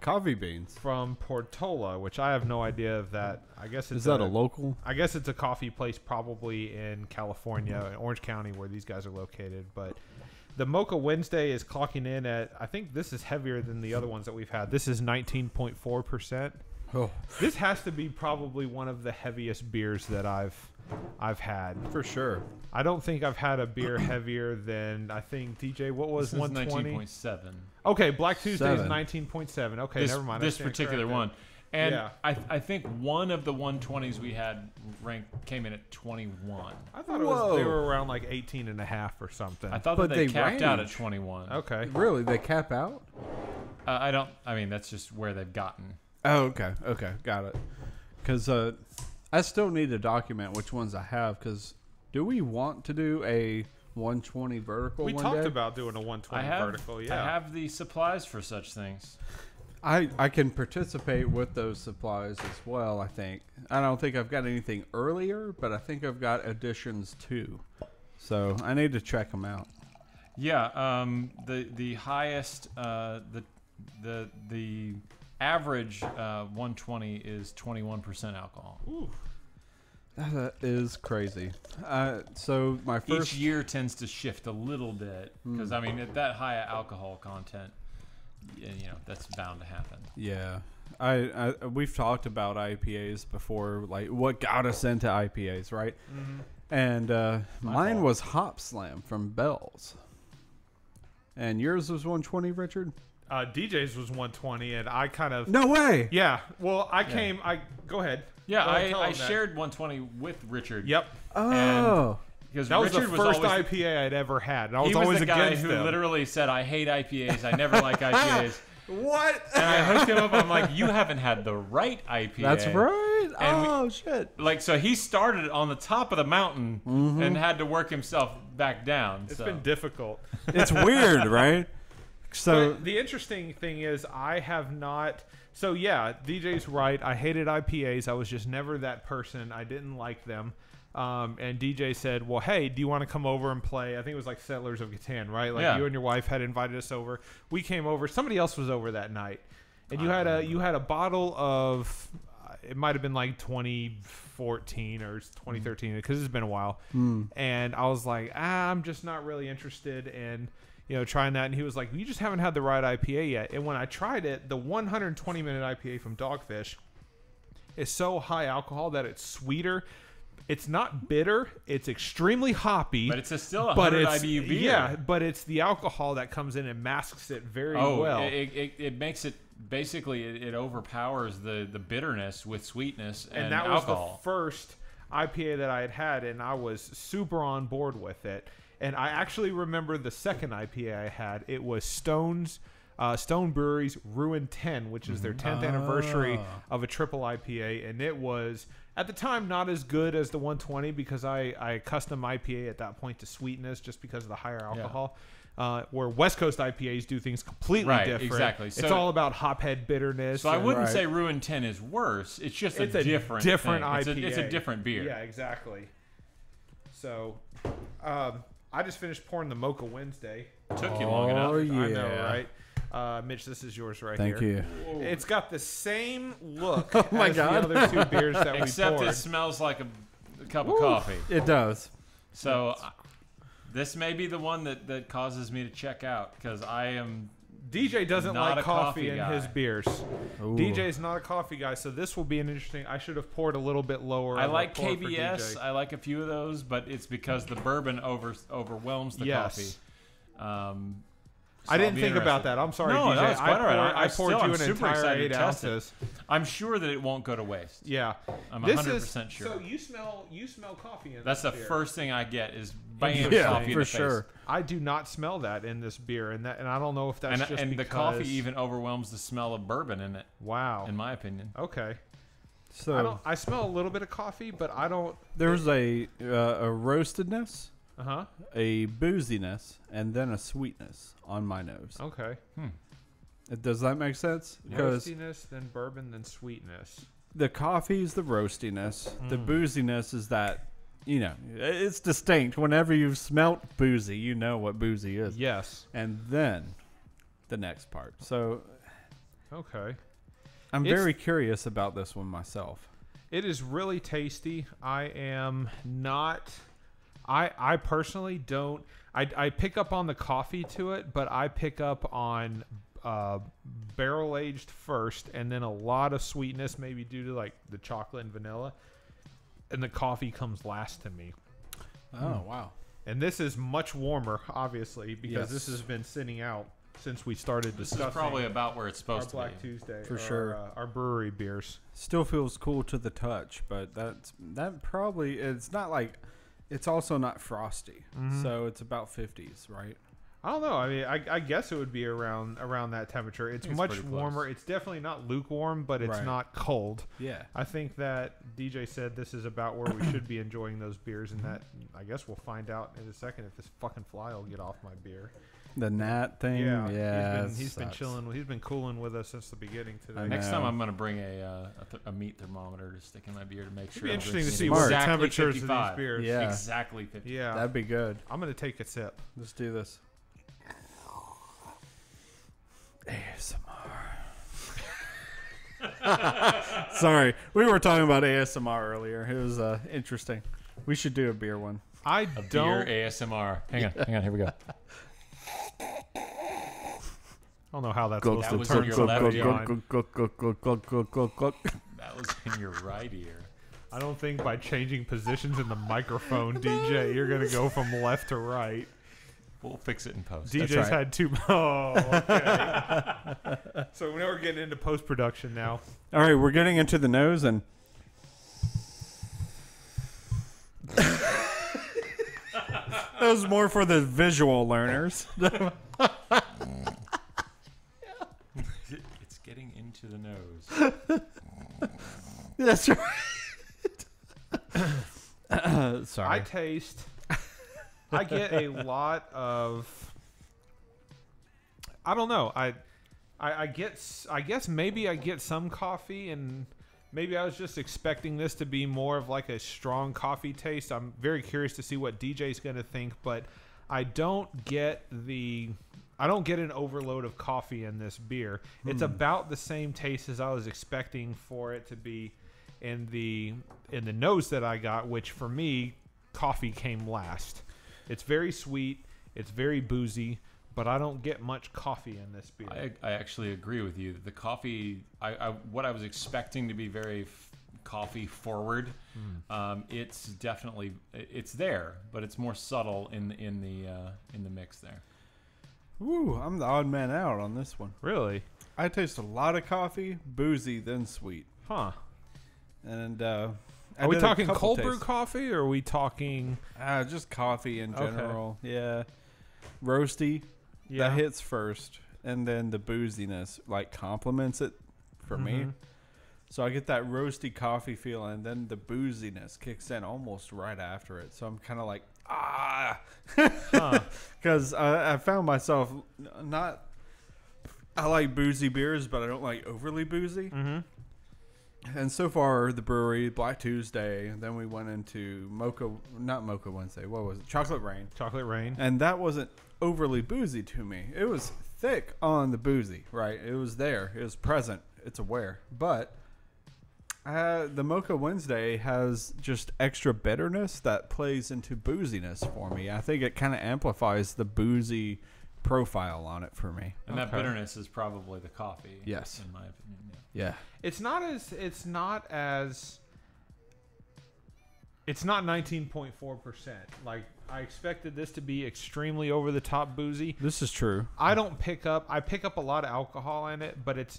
Coffee beans From Portola, which I have no idea of that. I guess it's is that a local? I guess it's a coffee place probably in California, in Orange County, where these guys are located. But the Mocha Wednesday is clocking in at, I think this is heavier than the other ones that we've had. This is 19.4%. Oh, This has to be probably one of the heaviest beers that I've had. for sure. I don't think I've had a beer heavier than, I think, DJ, what was This is 120? 19.7. Okay, Black Tuesday is 7. 19.7. Okay, This, never mind. I this stand particular corrected. one. And Yeah. I think one of the 120s we had came in at 21. I thought Whoa. they were around like 18 and a half or something. I thought But that they they capped out at range. 21. Okay. Really, they cap out? I mean, that's just where they've gotten. Oh, okay, got it. Because I still need to document which ones I have. Because do we want to do a 120 vertical? We one talked day? about doing a 120 vertical, yeah. I have the supplies for such things. I can participate with those supplies as well. I think I don't think I've got anything earlier, but I think I've got additions too. So I need to check them out. Yeah, the highest the average 120 is 21% alcohol. Ooh. That is crazy. So my first Each year tends to shift a little bit because I mean at that high alcohol content, that's bound to happen. Yeah. We've talked about IPAs before, like what got us into IPAs, right? Mm-hmm. And mine fault. was Hop Slam from Bell's. And yours was 120, Richard? DJ's was 120, and I kind of... No way! Yeah. Well, Go ahead. Yeah, Go ahead, tell I him that. shared 120 with Richard. Yep. Oh. Because That was Richard the first always, IPA I'd ever had. And I was he was always the guy against who them. literally said, I hate IPAs. I never like IPAs. What? And I hooked him up. I'm like, you haven't had the right IPA. That's right. And Shit. Like, so he started on the top of the mountain and had to work himself back down. It's so. been difficult. It's weird, right? So But the interesting thing is I have not... So, yeah, DJ's right. I hated IPAs. I was just never that person. I didn't like them. And DJ said, well, hey, do you want to come over and play? I think it was like Settlers of Catan, right? Like Yeah. you and your wife had invited us over. We came over. Somebody else was over that night. And you had a bottle of... It might have been like 2014 or 2013 because it's been a while. And I was like, I'm just not really interested in... trying that. And he was like, you just haven't had the right IPA yet. And when I tried it, the 120-minute IPA from Dogfish is so high alcohol that it's sweeter. It's not bitter. It's extremely hoppy. But it's still a 100 IBU beer. Yeah, but it's the alcohol that comes in and masks it very well. It makes it, basically, it overpowers the bitterness with sweetness and that alcohol. was the first IPA that I had, and I was super on board with it. And I actually remember the second IPA I had. It was Stone Brewery's Ruin 10, which is their 10th anniversary of a triple IPA. And it was, at the time, not as good as the 120 because I custom IPA at that point to sweetness just because of the higher alcohol. Where West Coast IPAs do things completely different. Exactly. It's all about hophead bitterness. So I wouldn't Right. say Ruin 10 is worse. It's just It's a a different different thing. IPA. It's a different beer. Yeah, exactly. So, I just finished pouring the Mocha Wednesday. Took you long enough. Oh, yeah. I know, right? Mitch, this is yours right Thank here. you. It's got the same look my as God. the other two beers that Except we poured. it smells like a cup of coffee. It does. So this may be the one that causes me to check out because I am DJ doesn't not like a coffee coffee in guy. his beers. Ooh. DJ's not a coffee guy, so this will be an interesting... I should have poured a little bit lower. I of a like pour for KBS. DJ. I like a few of those, but it's because the bourbon overwhelms the Yes. coffee. So I I'll didn't be think about interested. that. I'm sorry, No, DJ. no, it's quite all right. I poured I'm you an super entire excited 8 to test it. ounces. I'm sure that it won't go to waste. Yeah. I'm This 100% sure. So you smell coffee in That's the this beer. first thing I get is bam, Yeah, coffee in for the sure. face. I do not smell that in this beer, and I don't know if that's just And the because... coffee even overwhelms the smell of bourbon in it, Wow. in my opinion. Okay. So I smell a little bit of coffee, but I don't. there's a roastedness, Uh-huh. a booziness, and then a sweetness on my nose. Okay. Does that make sense? Because Roastiness, then bourbon, then sweetness. the coffee's the roastiness. The Mm. booziness is that, it's distinct. Whenever you've smelt boozy, you know what boozy is. Yes. And then the next part. So Okay. I'm It's- very curious about this one myself. It is really tasty. I am not. I personally don't. I pick up on the coffee to it, but I pick up on barrel aged first, and then a lot of sweetness, maybe due to like the chocolate and vanilla, and the coffee comes last to me. Oh, wow. And this is much warmer, obviously, because Yes. this has been sitting out since we started This discussing is probably about where it's our supposed to Black be. Tuesday For or sure. our brewery beers. Still feels cool to the touch, but that probably, it's not like, it's also not frosty. Mhm. So it's about 50s, right? I don't know. I mean, I guess it would be around that temperature. It's think it's much pretty warmer. close. It's definitely not lukewarm, but it's Right. not cold. Yeah. I think that DJ said this is about where we should be enjoying those beers, and that I guess we'll find out in a second if this fucking fly will get off my beer. The gnat thing. Yeah. he's been sucks. chilling. He's been cooling with us since the beginning today. I Next know. time I'm going to bring a meat thermometer to stick in my beer to make sure. It'd be I'm interesting to drinking see what the Smart. temperatures of 55. these beers. Yeah. Exactly 50. Yeah. That'd be good. I'm gonna take a sip. Let's do this. ASMR. Sorry, we were talking about ASMR earlier. It was interesting. We should do a beer one. I A beer don't. ASMR. Hang on. Here we go. I don't know how that's Go, supposed That to was turn in your left somebody ear. on. That was in your right ear. I don't think by changing positions in the microphone, DJ, you're gonna go from left to right. We'll fix it in post. DJ's right. had two. Oh, okay. So now we're getting into post production now. All right, we're getting into the nose, and that was more for the visual learners. It's getting into the nose. That's right. Sorry. I get a lot of. I don't know. I guess maybe I get some coffee, and maybe I was just expecting this to be more of like a strong coffee taste. I'm very curious to see what DJ's going to think, but I don't get an overload of coffee in this beer. It's about the same taste as I was expecting for it to be in the nose that I got, which for me, coffee came last. It's very sweet. It's very boozy, but I don't get much coffee in this beer. I actually agree with you. The coffee, what I was expecting to be very coffee forward, it's definitely there, but it's more subtle in the mix there. Ooh, I'm the odd man out on this one. Really? I taste a lot of coffee, boozy, then sweet. Huh. And Are we did a talking couple cold brew tastes. coffee, or are we talking... Just coffee in Okay. general. Yeah. Roasty. Yeah. That hits first. And then the booziness like complements it for me. Mhm. So I get that roasty coffee feel, and then the booziness kicks in almost right after it. So I'm kind of like, Huh. because I found myself not. I like boozy beers, but I don't like overly boozy. Mm-hmm. And so far, the brewery, Black Tuesday, then we went into not Mocha Wednesday. What was it? Chocolate Rain. Chocolate Rain. And that wasn't overly boozy to me. It was thick on the boozy, right? It was there. It was present. It's aware. But the Mocha Wednesday has just extra bitterness that plays into booziness for me. I think it kind of amplifies the boozy profile on it for me. And that Okay. bitterness is probably the coffee. Yes. In my opinion. Yeah. It's not 19.4%. Like, I expected this to be extremely over the top boozy. This is true. I pick up a lot of alcohol in it, but it's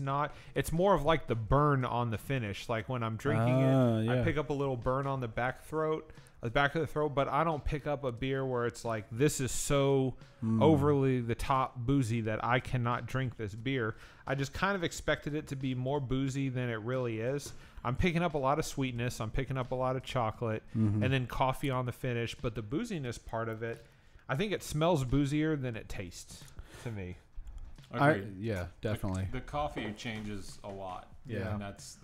more of like the burn on the finish. Like when I'm drinking it, I Yeah. pick up a little burn on the back throat, the back of the throat, but I don't pick up a beer where it's like, this is so overly the top boozy that I cannot drink this beer. I just kind of expected it to be more boozy than it really is. I'm picking up a lot of sweetness. I'm picking up a lot of chocolate and then coffee on the finish. But the booziness part of it, I think it smells boozier than it tastes to me. Agreed. Yeah, definitely. The coffee changes a lot. Yeah. And that's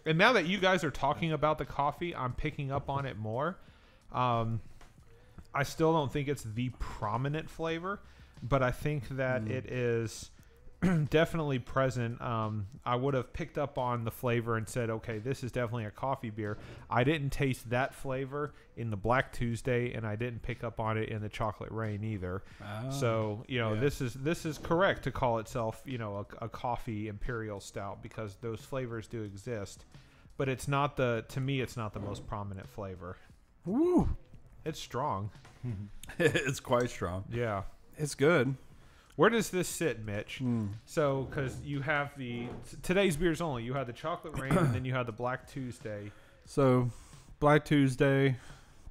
And now that you guys are talking about the coffee, I'm picking up on it more. I still don't think it's the prominent flavor, but I think that it is definitely present. I would have picked up on the flavor and said, okay, this is definitely a coffee beer. I didn't taste that flavor in the Black Tuesday, and I didn't pick up on it in the Chocolate Rain either. So, this is correct to call itself, a coffee imperial stout, because those flavors do exist. But it's not to me, it's not the most prominent flavor. Woo! It's strong. It's quite strong. Yeah. It's good. Where does this sit, Mitch? So, because you have today's beers only. You had the Chocolate Rain, and then you had the Black Tuesday. So, Black Tuesday,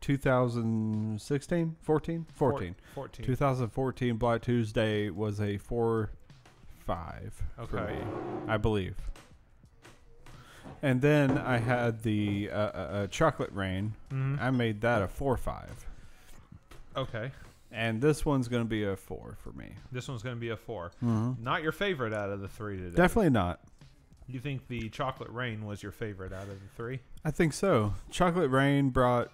2016? 14? 14. 2014 Black Tuesday was a 4.5 for Okay. me, I believe. And then I had the Chocolate Rain. I made that a 4.5. Okay. And this one's going to be a 4 for me. This one's going to be a 4. Not your favorite out of the 3 today. Definitely not. You think the Chocolate Rain was your favorite out of the 3? I think so. Chocolate Rain brought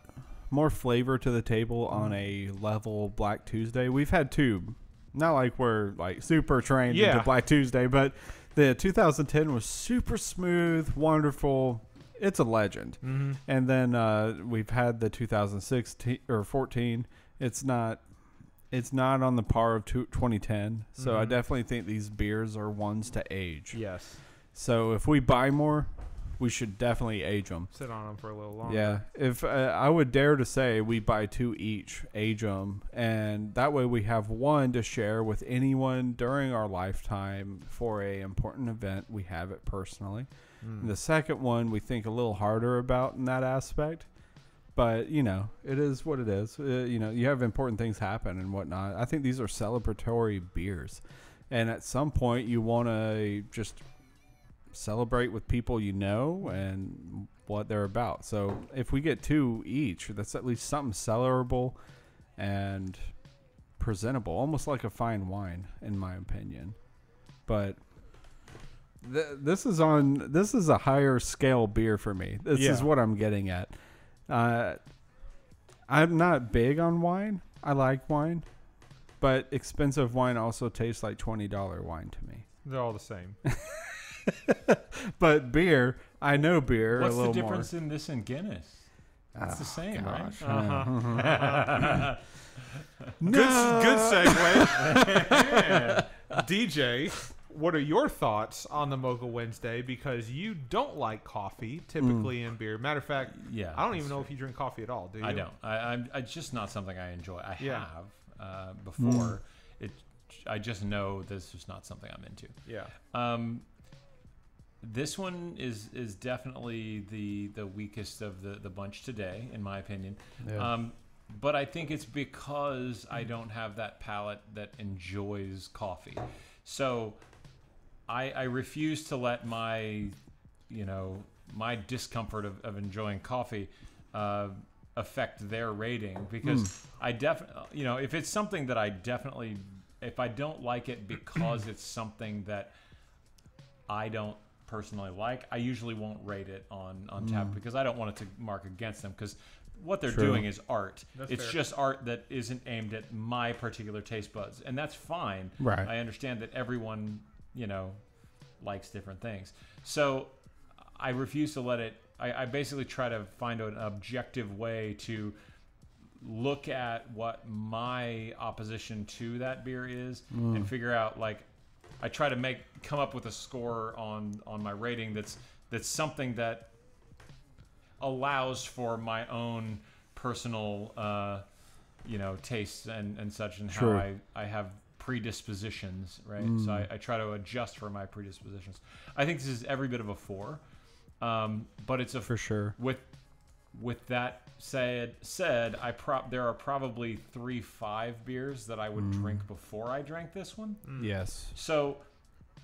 more flavor to the table on a level Black Tuesday. We've had 2. Not like we're like super trained into Black Tuesday, but the 2010 was super smooth, wonderful. It's a legend. And then we've had the 2016 or 14. It's not on the par of 2010. So I definitely think these beers are ones to age. Yes. So if we buy more, we should definitely age them. Sit on them for a little longer. Yeah. If I would dare to say we buy 2 each, age them, and that way we have one to share with anyone during our lifetime for a important event. We have it personally. And the second one we think a little harder about in that aspect. But, it is what it is. You have important things happen and whatnot. I think these are celebratory beers. And at some point, you want to just celebrate with people you know and what they're about. So if we get 2 each, that's at least something celebrable and presentable. Almost like a fine wine, in my opinion. But this is a higher scale beer for me. This is what I'm getting at. I'm not big on wine. I like wine, but expensive wine also tastes like $20 wine to me. They're all the same. But beer, I know beer What's a little the difference more. in this and Guinness? It's the same, gosh. right? Good segue. DJ, what are your thoughts on the Mocha Wednesday? Because you don't like coffee typically in beer. Matter of fact, I don't even know if you drink coffee at all. Do you? I don't. It's just not something I enjoy. I have before. I just know this is not something I'm into. Yeah. This one is definitely the weakest of the bunch today, in my opinion. Yeah. But I think it's because I don't have that palate that enjoys coffee. So I refuse to let my discomfort of enjoying coffee affect their rating, because I definitely, if it's something that if I don't like it because it's something that I don't personally like, I usually won't rate it on tap, because I don't want it to mark against them, because what they're doing is art. It's fair. Just art that isn't aimed at my particular taste buds, and that's fine. Right. I understand that everyone, likes different things. So I refuse to let it. I basically try to find an objective way to look at what my opposition to that beer is and figure out, I try to come up with a score on my rating that's something that allows for my own personal tastes and such, and how I have predispositions, right? So I try to adjust for my predispositions. I think this is every bit of a 4, but it's for sure. with with that said, there are probably 3-5 beers that I would drink before I drank this one. Yes. So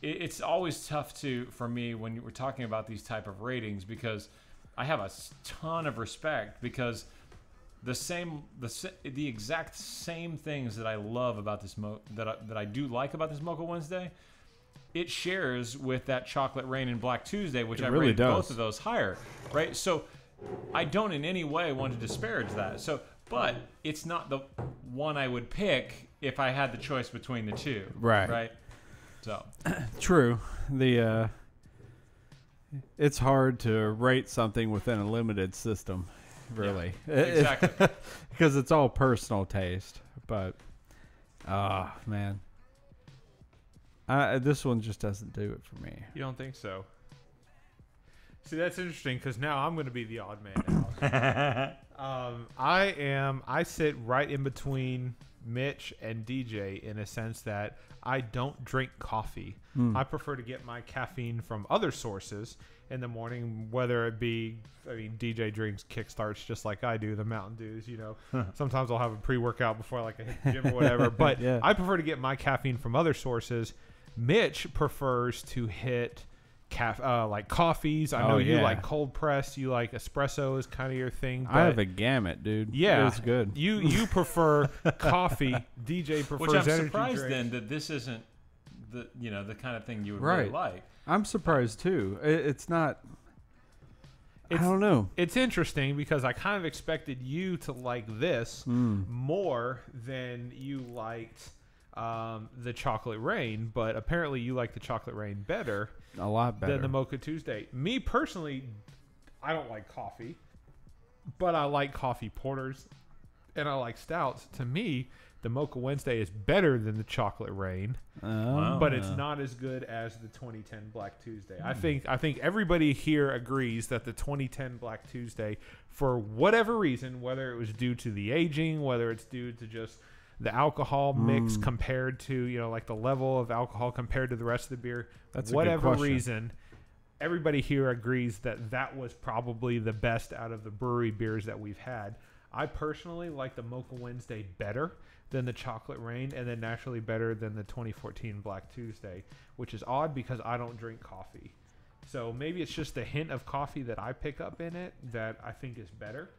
it's always tough for me when we're talking about these type of ratings, because I have a ton of respect, because the exact same things that I love about this that I do like about this Mocha Wednesday, it shares with that Chocolate Rain and Black Tuesday, which I really rated does. both of those higher, right? So I don't in any way want to disparage that. So, but it's not the one I would pick if I had the choice between the two. Right. Right. So true. It's hard to rate something within a limited system, really. Yeah, exactly. Because it's all personal taste. But, man. This one just doesn't do it for me. You don't think so? See, that's interesting, because now I'm going to be the odd man out. I sit right in between Mitch and DJ in a sense that I don't drink coffee. I prefer to get my caffeine from other sources in the morning, whether it be, DJ drinks Kickstarts just like I do, the Mountain Dews, Sometimes I'll have a pre-workout before I hit the gym or whatever. But yeah. I prefer to get my caffeine from other sources. Mitch prefers to hit like coffees. I know you like cold press. You like espresso is kind of your thing. But I have a gamut, dude. Yeah, it's good. You prefer coffee. DJ prefers which I'm energy surprised drinks. then that this isn't the kind of thing you would really like. I'm surprised too. It's not. I don't know. It's interesting because I kind of expected you to like this more than you liked the Chocolate Rain, but apparently you like the Chocolate Rain better. A lot better than the Mocha Tuesday. Me personally, I don't like coffee, but I like coffee porters and I like stouts. To me, the Mocha Wednesday is better than the Chocolate Rain, but it's not as good as the 2010 Black Tuesday. I think everybody here agrees that the 2010 Black Tuesday, for whatever reason, whether it was due to the aging, whether it's due to just the alcohol mix compared to, like the level of alcohol compared to the rest of the beer, that's whatever reason, everybody here agrees that was probably the best out of the brewery beers that we've had. I personally like the Mocha Wednesday better than the Chocolate Rain, and then naturally better than the 2014 Black Tuesday, which is odd because I don't drink coffee. So maybe it's just the hint of coffee that I pick up in it that I think is better.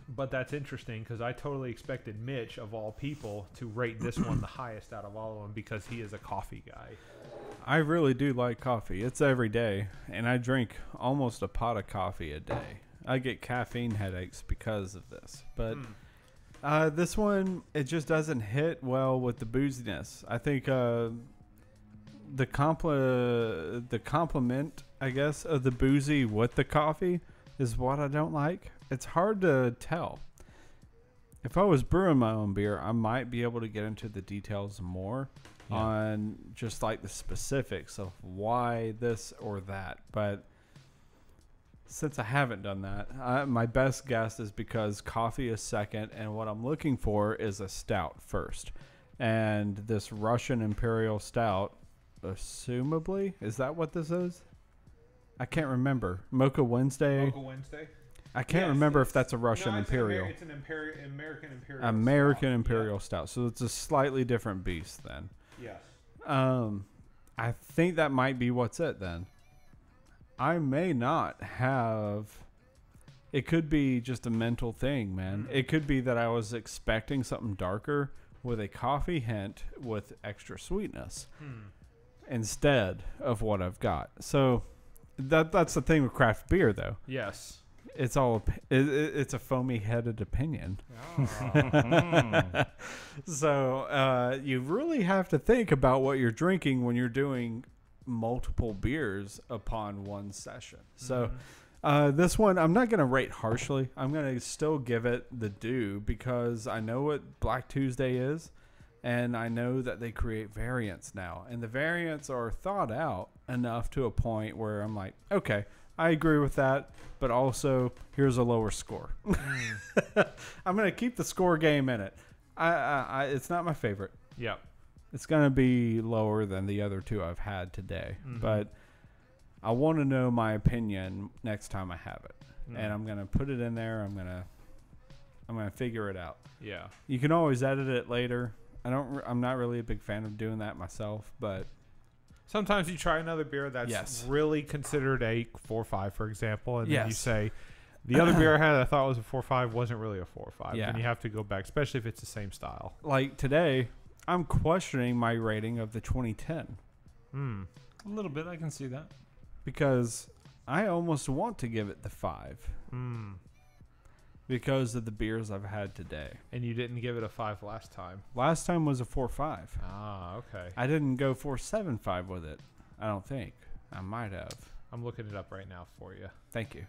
But that's interesting because I totally expected Mitch, of all people, to rate this one the highest out of all of them because he is a coffee guy. I really do like coffee. It's every day, and I drink almost a pot of coffee a day. I get caffeine headaches because of this. But this one, it just doesn't hit well with the booziness. I think the complement, I guess, of the boozy with the coffee is what I don't like. It's hard to tell. If I was brewing my own beer, I might be able to get into the details more on just like the specifics of why this or that. But since I haven't done that, my best guess is because coffee is second, and what I'm looking for is a stout first. And this Russian Imperial Stout, assumably, is that what this is? I can't remember. Mocha Wednesday. Mocha Wednesday? I can't remember if that's a Russian Imperial. It's an American Imperial American Stout. Imperial Stout. So it's a slightly different beast then. Yes. I think that might be what's it then. I may not have. It could be just a mental thing, man. It could be that I was expecting something darker with a coffee hint with extra sweetness instead of what I've got. So that's the thing with craft beer, though. Yes. It's all it's a foamy headed opinion. So you really have to think about what you're drinking when you're doing multiple beers upon one session. So this one I'm not going to rate harshly. I'm going to still give it the due because I know what Black Tuesday is, and I know that they create variants now, and the variants are thought out enough to a point where I'm like, okay, I agree with that, but also here's a lower score. I'm going to keep the score game in it. It's not my favorite. Yep. It's going to be lower than the other two I've had today, but I want to know my opinion next time I have it. and I'm gonna put it in there. I'm gonna figure it out. Yeah. You can always edit it later. I'm not really a big fan of doing that myself, but Sometimes you try another beer that's Yes. really considered a 4.5, for example, and then you Yes. say, the other beer I had I thought was a 4.5 wasn't really a 4.5. Yeah. And you have to go back, especially if it's the same style. like today, I'm questioning my rating of the 2010 A little bit, I can see that. because I almost want to give it the 5 because of the beers I've had today. And you didn't give it a 5 last time. Last time was a 4.5. Ah, okay. I didn't go 4.75 with it. I don't think. I might have. I'm looking it up right now for you. Thank you.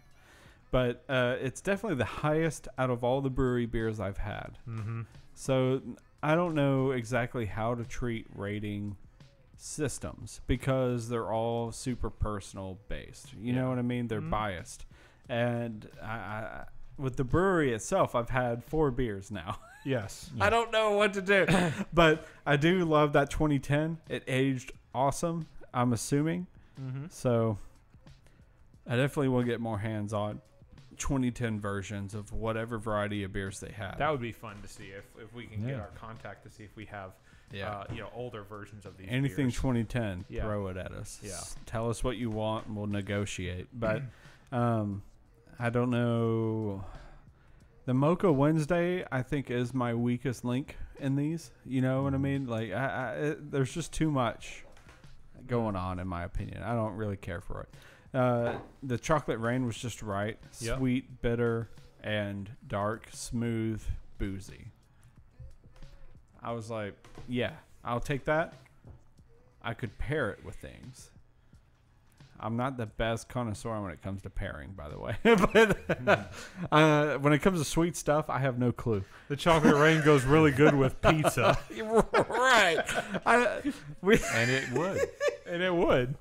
But it's definitely the highest out of all the brewery beers I've had. Mm-hmm. So I don't know exactly how to treat rating systems because they're all super personal based. You know what I mean? They're biased. And I with the brewery itself, I've had 4 beers now. Yes. I don't know what to do. But I do love that 2010. It aged awesome, I'm assuming. Mm-hmm. So I definitely will get more hands on 2010 versions of whatever variety of beers they have. That would be fun to see if we can get Yeah. our contact to see if we have Yeah. older versions of these Anything beers. 2010, Yeah. throw it at us. Yeah. Tell us what you want and we'll negotiate. But I don't know. The Mocha Wednesday, I think, is my weakest link in these. You know what I mean? Like, there's just too much going on, in my opinion. I don't really care for it. The Chocolate Rain was just right. Yep. Sweet, bitter, and dark, smooth, boozy. I was like, yeah, I'll take that. I could pair it with things. I'm not the best connoisseur when it comes to pairing, by the way. But when it comes to sweet stuff, I have no clue. The Chocolate Rain goes really good with pizza. Right. And it would. And it would.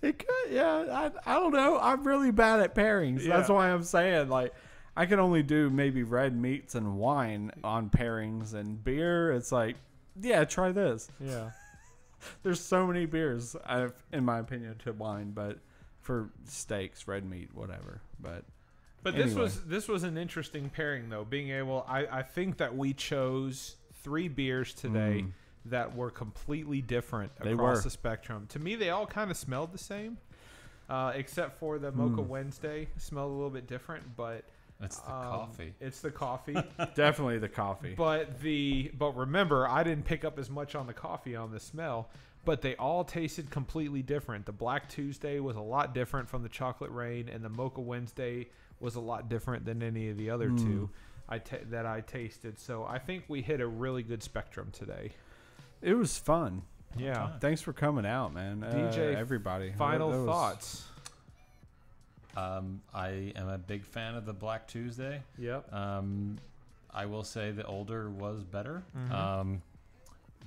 It could, yeah. I don't know. I'm really bad at pairings. Yeah. That's why I'm saying, like, I can only do maybe red meats and wine on pairings, and beer, it's like, yeah, try this. Yeah. There's so many beers, in my opinion, to wine, but for steaks, red meat, whatever. But anyway. this was an interesting pairing, though. Being able, I think that we chose 3 beers today that were completely different They across were. the spectrum. To me, they all kind of smelled the same, except for the Mocha Wednesday smelled a little bit different. But That's the coffee. It's the coffee. Definitely the coffee. But remember, I didn't pick up as much on the coffee on the smell, but they all tasted completely different. The Black Tuesday was a lot different from the Chocolate Rain, and the Mocha Wednesday was a lot different than any of the other two that I tasted. So I think we hit a really good spectrum today. It was fun. Yeah. Thanks for coming out, man. DJ, everybody. Final That was- thoughts. I am a big fan of the Black Tuesday. Yep. I will say the older was better.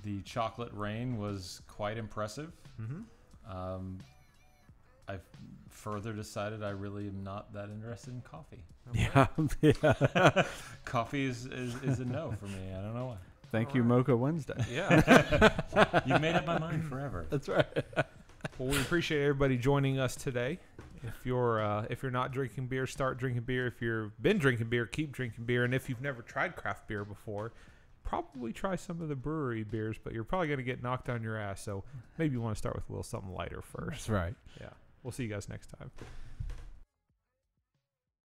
The Chocolate Rain was quite impressive. I've further decided I really am not that interested in coffee. Yeah. Coffee is a no for me. I don't know why. Thank you, Mocha Wednesday. Yeah. You made up my mind forever. That's right. Well, we appreciate everybody joining us today. If you're not drinking beer, start drinking beer. If you've been drinking beer, keep drinking beer. And if you've never tried craft beer before, probably try some of the brewery beers. But you're probably going to get knocked on your ass. So maybe you want to start with a little something lighter first. That's right. Yeah. We'll see you guys next time.